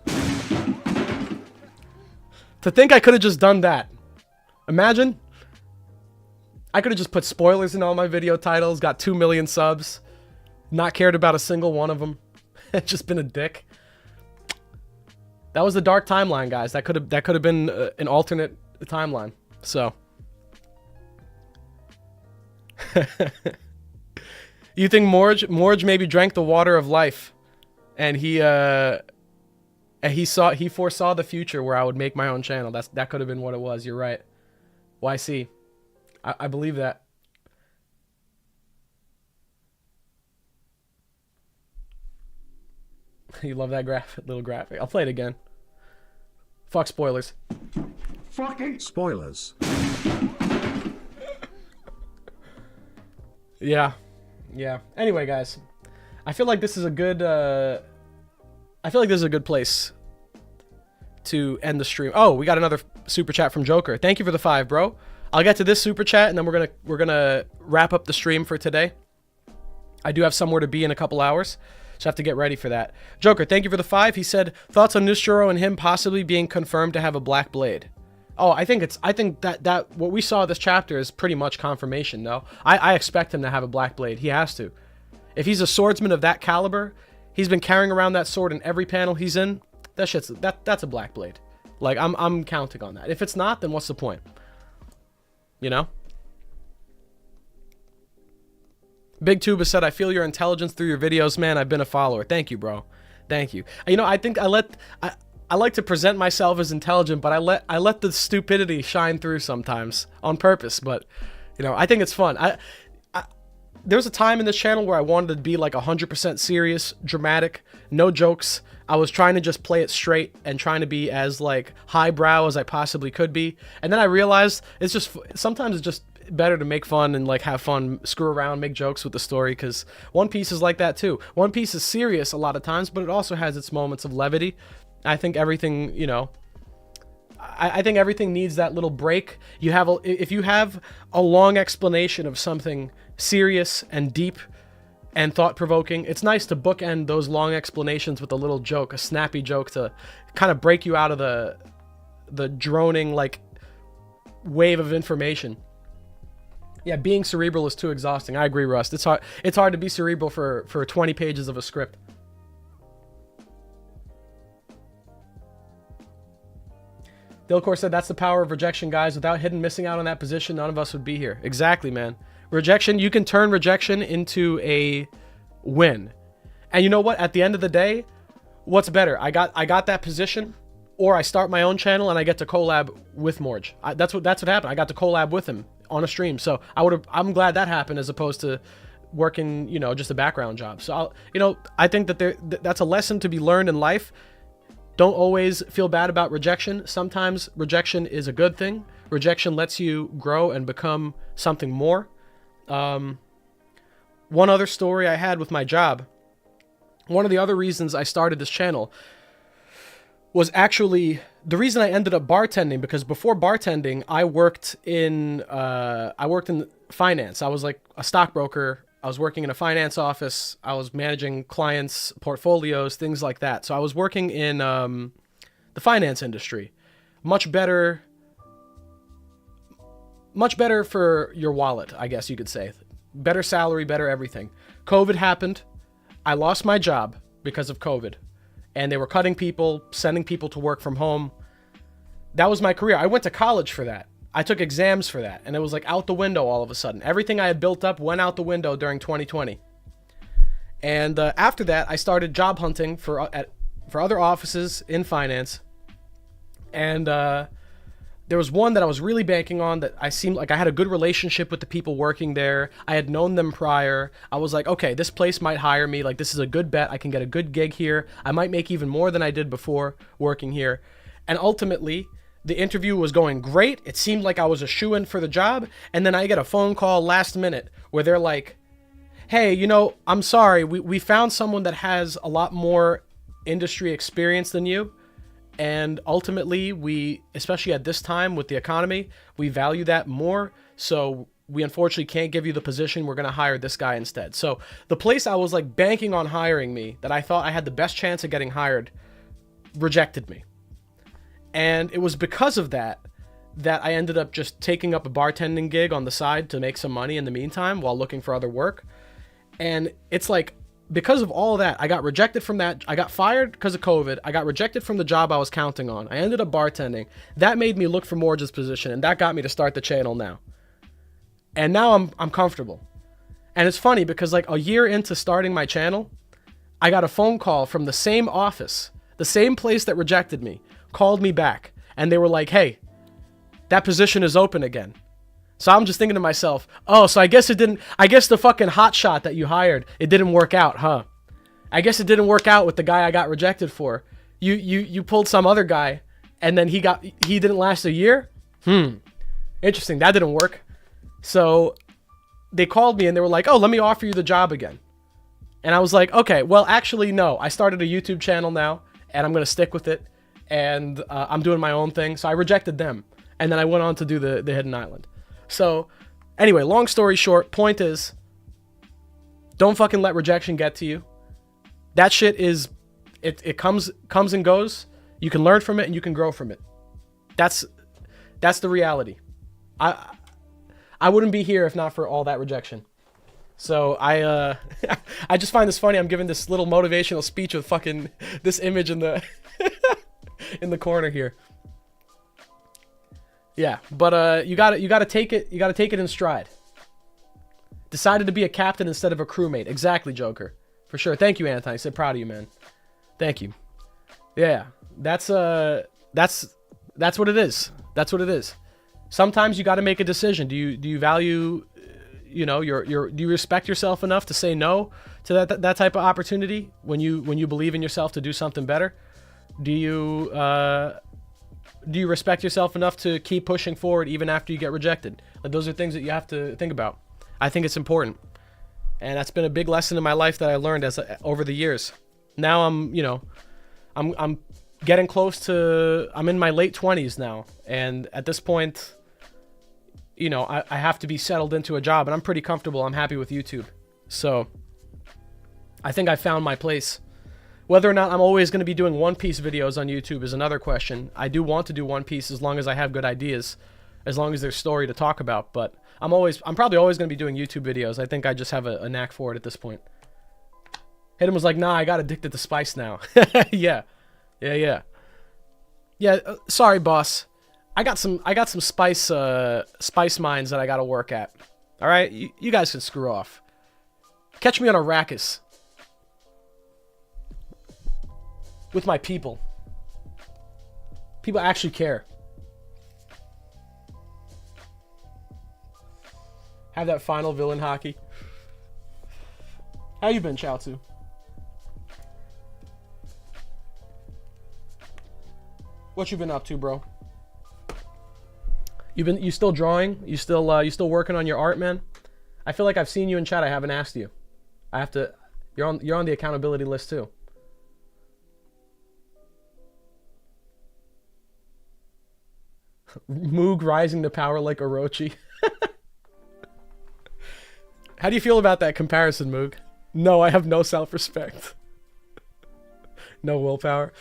A: To think I could have just done that. Imagine. I could have just put spoilers in all my video titles, got 2 million subs, not cared about a single one of them, just been a dick. That was the dark timeline, guys. That could have been an alternate timeline. So. You think Morge maybe drank the water of life, and he foresaw the future where I would make my own channel. That could have been what it was. You're right. YC. I believe that. You love that little graphic. I'll play it again. Fuck spoilers.
F: Fucking spoilers.
A: Yeah. Anyway, guys, I feel like this is a good. I feel like this is a good place to end the stream. Oh, we got another super chat from Joker. Thank you for the 5, bro. I'll get to this super chat and then we're gonna wrap up the stream for today. I do have somewhere to be in a couple hours, so I have to get ready for that. Joker, thank you for the 5. He said thoughts on Nishiro and him possibly being confirmed to have a black blade. Oh, I think that what we saw this chapter is pretty much confirmation. No, I expect him to have a black blade. He has to. If he's a swordsman of that caliber, he's been carrying around that sword in every panel he's in. That's a black blade. Like I'm counting on that. If it's not, then what's the point? You know? Big Tuba said, I feel your intelligence through your videos, man. I've been a follower. Thank you, bro. Thank you. You know, I think I like to present myself as intelligent, but I let the stupidity shine through sometimes on purpose. But, you know, I think it's fun. There was a time in this channel where I wanted to be like 100% serious, dramatic, no jokes. I was trying to just play it straight and trying to be as like highbrow as I possibly could be. And then I realized sometimes it's just better to make fun and like have fun, screw around, make jokes with the story, because One Piece is like that too. One Piece is serious a lot of times, but it also has its moments of levity. I think everything, you know, I think everything needs that little break. If you have a long explanation of something serious and deep and thought-provoking, it's nice to bookend those long explanations with a little joke, a snappy joke to kind of break you out of the droning like wave of information. Yeah, being cerebral is too exhausting. I agree, Rust. It's hard to be cerebral for 20 pages of a script. Dilcor said, that's the power of rejection, guys. Without Hidden missing out on that position, none of us would be here. Exactly, man. Rejection, you can turn rejection into a win. And you know what? At the end of the day, what's better? I got that position, or I start my own channel and I get to collab with Morge. That's what happened. I got to collab with him on a stream. So I'm glad that happened as opposed to working, you know, just a background job. So I think that that's a lesson to be learned in life. Don't always feel bad about rejection. Sometimes rejection is a good thing. Rejection lets you grow and become something more. One other story I had with my job. One of the other reasons I started this channel was actually the reason I ended up bartending, because before bartending, I worked in finance. I was like a stockbroker. I was working in a finance office. I was managing clients' portfolios, things like that. So I was working in the finance industry. Much better for your wallet, I guess you could say. Better salary, better everything. COVID happened. I lost my job because of COVID. And they were cutting people, sending people to work from home. That was my career. I went to college for that. I took exams for that, and it was like out the window all of a sudden. Everything I had built up went out the window during 2020. And after that, I started job hunting for other offices in finance. And there was one that I was really banking on, that I seemed like I had a good relationship with the people working there. I had known them prior. I was like, okay, this place might hire me. Like, this is a good bet. I can get a good gig here. I might make even more than I did before working here. And ultimately, the interview was going great. It seemed like I was a shoo-in for the job. And then I get a phone call last minute where they're like, hey, you know, I'm sorry. We found someone that has a lot more industry experience than you. And ultimately, we, especially at this time with the economy, we value that more. So we unfortunately can't give you the position. We're going to hire this guy instead. So the place I was like banking on hiring me, that I thought I had the best chance of getting hired, rejected me. And it was because of that I ended up just taking up a bartending gig on the side to make some money in the meantime while looking for other work. And it's like, because of all of that, I got rejected from that. I got fired because of COVID. I got rejected from the job I was counting on. I ended up bartending. That made me look for more just position, and that got me to start the channel now. And now I'm comfortable. And it's funny because like a year into starting my channel, I got a phone call from the same office, the same place that rejected me, called me back, and they were like, hey, that position is open again. So I'm just thinking to myself, oh, so I guess the fucking hot shot that you hired, it didn't work out, huh? I guess it didn't work out with the guy I got rejected for. You pulled some other guy, and then he didn't last a year? Interesting, that didn't work. So they called me and they were like, oh, let me offer you the job again. And I was like, okay, well, actually, no. I started a YouTube channel now, and I'm going to stick with it. And I'm doing my own thing. So I rejected them. And then I went on to do the Hidden Island. So anyway, long story short, point is, don't fucking let rejection get to you. That shit is, it comes and goes. You can learn from it and you can grow from it. That's the reality. I wouldn't be here if not for all that rejection. So I just find this funny. I'm giving this little motivational speech with fucking this image in the in the corner here. Yeah, but you gotta take it in stride. Decided to be a captain instead of a crewmate. Exactly, Joker. For sure. Thank you, Anton. I said proud of you, man. Thank you. Yeah, that's what it is. That's what it is. Sometimes you got to make a decision. Do you value, you know, do you respect yourself enough to say no to that type of opportunity when you believe in yourself to do something better? Do you respect yourself enough to keep pushing forward even after you get rejected? Like, those are things that you have to think about. I think it's important, and that's been a big lesson in my life that I learned over the years. Now I'm getting close to. I'm in my late 20s now, and at this point, you know, I have to be settled into a job, and I'm pretty comfortable. I'm happy with YouTube, so I think I found my place. Whether or not I'm always going to be doing One Piece videos on YouTube is another question. I do want to do One Piece as long as I have good ideas, as long as there's story to talk about. But I'm probably always going to be doing YouTube videos. I think I just have a knack for it at this point. Hidden was like, nah, I got addicted to spice now. Yeah. Sorry, boss. I got some spice mines that I got to work at. All right, you guys can screw off. Catch me on Arrakis. With my people. People actually care. Have that final villain hockey. How you been, Chaozu? What you been up to, bro? You still drawing? You still working on your art, man? I feel like I've seen you in chat. I haven't asked you. I have to. You're on the accountability list too. Moog rising to power like Orochi. How do you feel about that comparison, Moog? No, I have no self-respect. No willpower.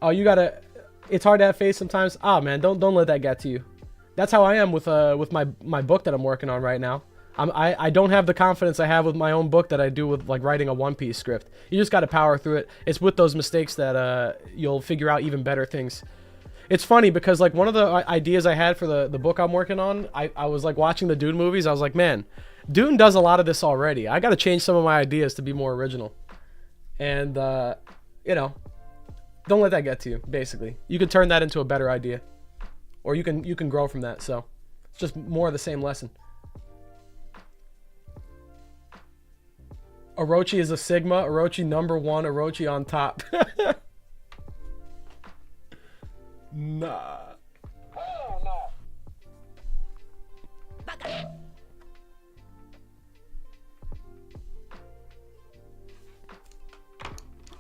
A: Oh, you gotta. It's hard to have faith sometimes. Ah, man, don't let that get to you. That's how I am with my book that I'm working on right now. I don't have the confidence I have with my own book that I do with like writing a One Piece script. You just gotta power through it. It's with those mistakes that you'll figure out even better things. It's funny because like one of the ideas I had for the book I'm working on, I was like watching the Dune movies. I was like, man, Dune does a lot of this already. I gotta change some of my ideas to be more original. And you know, don't let that get to you. Basically, you can turn that into a better idea, or you can grow from that. So it's just more of the same lesson. Orochi is a Sigma. Orochi number one. Orochi on top. Nah.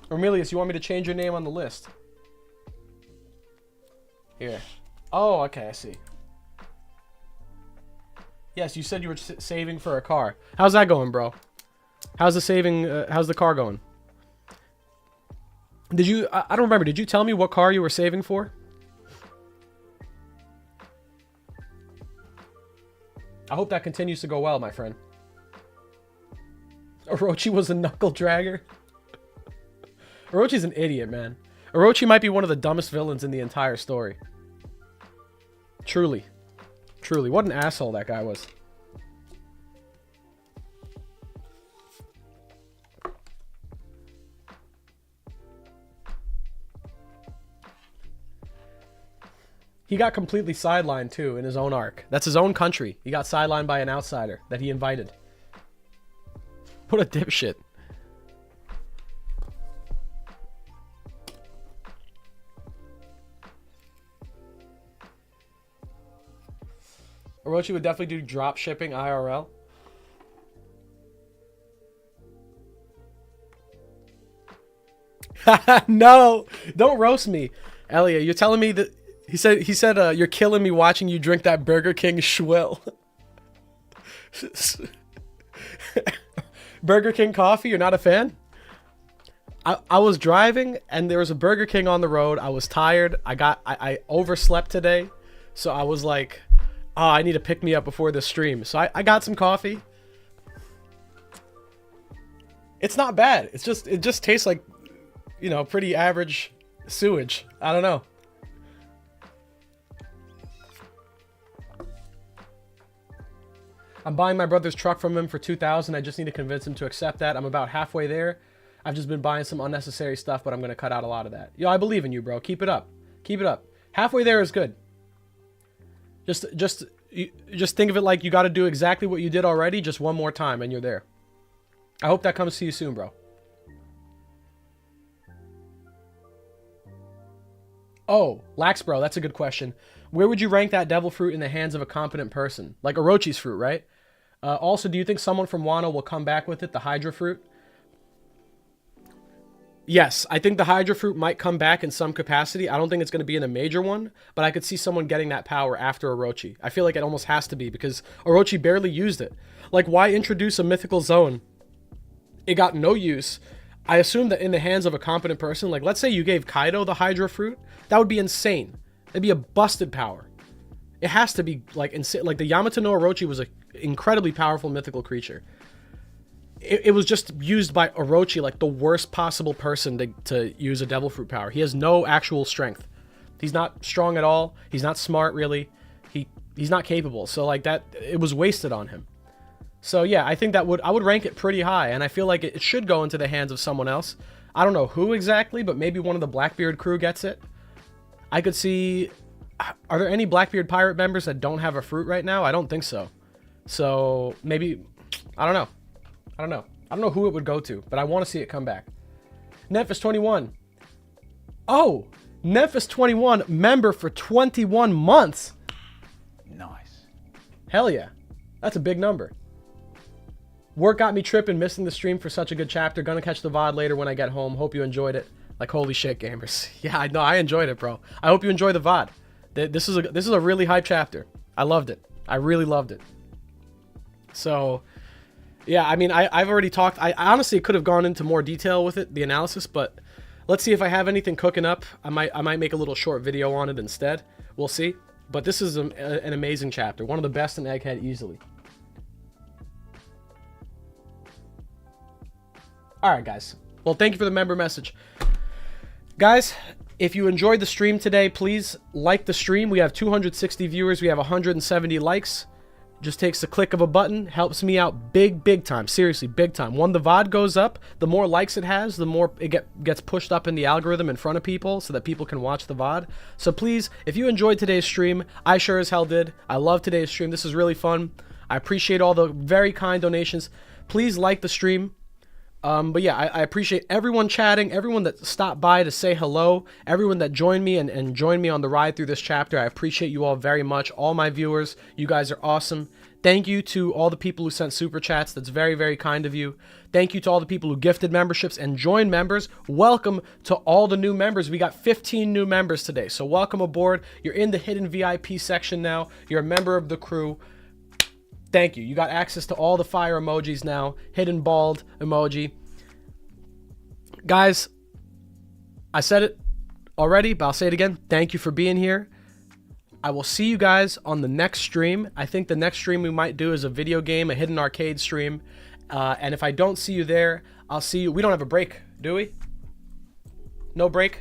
A: Romelius, you want me to change your name on the list? Here. Oh, okay, I see. Yes, you said you were saving for a car. How's that going, bro? How's the saving? How's the car going? Did you? I don't remember. Did you tell me what car you were saving for? I hope that continues to go well, my friend. Orochi was a knuckle dragger. Orochi's an idiot, man. Orochi might be one of the dumbest villains in the entire story. Truly. Truly. What an asshole that guy was. He got completely sidelined, too, in his own arc. That's his own country. He got sidelined by an outsider that he invited. What a dipshit. Orochi would definitely do drop shipping IRL. No! Don't roast me. Elliot, you're telling me that... He said, you're killing me watching you drink that Burger King schwill. Burger King coffee, you're not a fan? I was driving and there was a Burger King on the road. I was tired. I overslept today. So I was like, oh, I need to pick me up before this stream. So I got some coffee. It's not bad. It just tastes like, you know, pretty average sewage. I don't know. I'm buying my brother's truck from him for $2,000. I just need to convince him to accept that. I'm about halfway there. I've just been buying some unnecessary stuff, but I'm going to cut out a lot of that. Yo, I believe in you, bro. Keep it up. Keep it up. Halfway there is good. Just think of it like you got to do exactly what you did already, just one more time, and you're there. I hope that comes to you soon, bro. Oh, Lax, bro, that's a good question. Where would you rank that devil fruit in the hands of a competent person? Like Orochi's fruit, right? Also, do you think someone from Wano will come back with it, the Hydra fruit? Yes, I think the Hydra fruit might come back in some capacity. I don't think it's going to be in a major one, but I could see someone getting that power after Orochi. I feel like it almost has to be because Orochi barely used it. Like, why introduce a mythical zone? It got no use. I assume that in the hands of a competent person, like let's say you gave Kaido the Hydra fruit, that would be insane. It'd be a busted power. It has to be like insane. Like the Yamato no Orochi was an incredibly powerful mythical creature. It was just used by Orochi like the worst possible person to use a devil fruit power. He has no actual strength. He's not strong at all. He's not smart really. He's not capable. So like that, it was wasted on him. So yeah, I think I would rank it pretty high, and I feel like it should go into the hands of someone else. I don't know who exactly, but maybe one of the Blackbeard crew gets it. I could see... Are there any Blackbeard pirate members that don't have a fruit right now? I don't think so. So maybe... I don't know. I don't know who it would go to, but I want to see it come back. Memphis 21. Oh, Memphis 21 member for 21 months.
D: Nice.
A: Hell yeah. That's a big number. Work got me tripping, missing the stream for such a good chapter. Gonna catch the VOD later when I get home. Hope you enjoyed it. Like, holy shit, gamers. Yeah, I know. I enjoyed it, bro. I hope you enjoy the VOD. This is a really hype chapter. I loved it. I really loved it. So, yeah, I mean, I've already talked. I honestly could have gone into more detail with it, the analysis, but let's see if I have anything cooking up. I might make a little short video on it instead. We'll see. But this is an amazing chapter. One of the best in Egghead, easily. Alright, guys. Well, thank you for the member message. Guys, if you enjoyed the stream today, please like the stream. We have 260 viewers. We have 170 likes. Just takes the click of a button. Helps me out big time. Seriously, big time. When the VOD goes up, the more likes it has, the more it gets pushed up in the algorithm in front of people so that people can watch the VOD. So please, if you enjoyed today's stream, I sure as hell did. I love today's stream. This is really fun. I appreciate all the very kind donations. Please like the stream. But yeah, I appreciate everyone chatting, everyone that stopped by to say hello, everyone that joined me and joined me on the ride through this chapter. I appreciate you all very much. All my viewers, you guys are awesome. Thank you to all the people who sent super chats. That's very kind of you. Thank you to all the people who gifted memberships and joined members. Welcome to all the new members. We got 15 new members today. So welcome aboard. You're in the hidden VIP section now. You're a member of the crew. Thank you. You got access to all the fire emojis now. Hidden bald emoji. Guys, I said it already, but I'll say it again. Thank you for being here. I will see you guys on the next stream. I think the next stream we might do is a video game, a hidden arcade stream. And if I don't see you there, I'll see you. We don't have a break, do we? No break?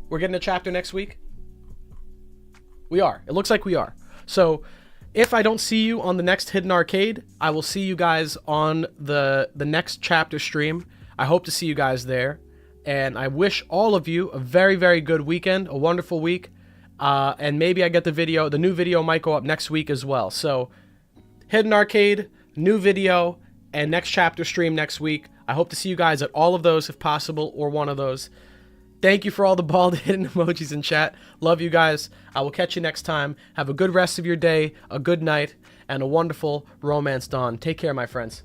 A: We're getting a chapter next week? We are. It looks like we are. So if I don't see you on the next hidden arcade, I will see you guys on the next chapter stream. I hope to see you guys there. And I wish all of you a very good weekend, a wonderful week. And maybe I get the new video might go up next week as well. So, hidden arcade, new video, and next chapter stream next week. I hope to see you guys at all of those if possible, or one of those. Thank you for all the bald hidden emojis in chat. Love you guys. I will catch you next time. Have a good rest of your day, a good night, and a wonderful romance dawn. Take care, my friends.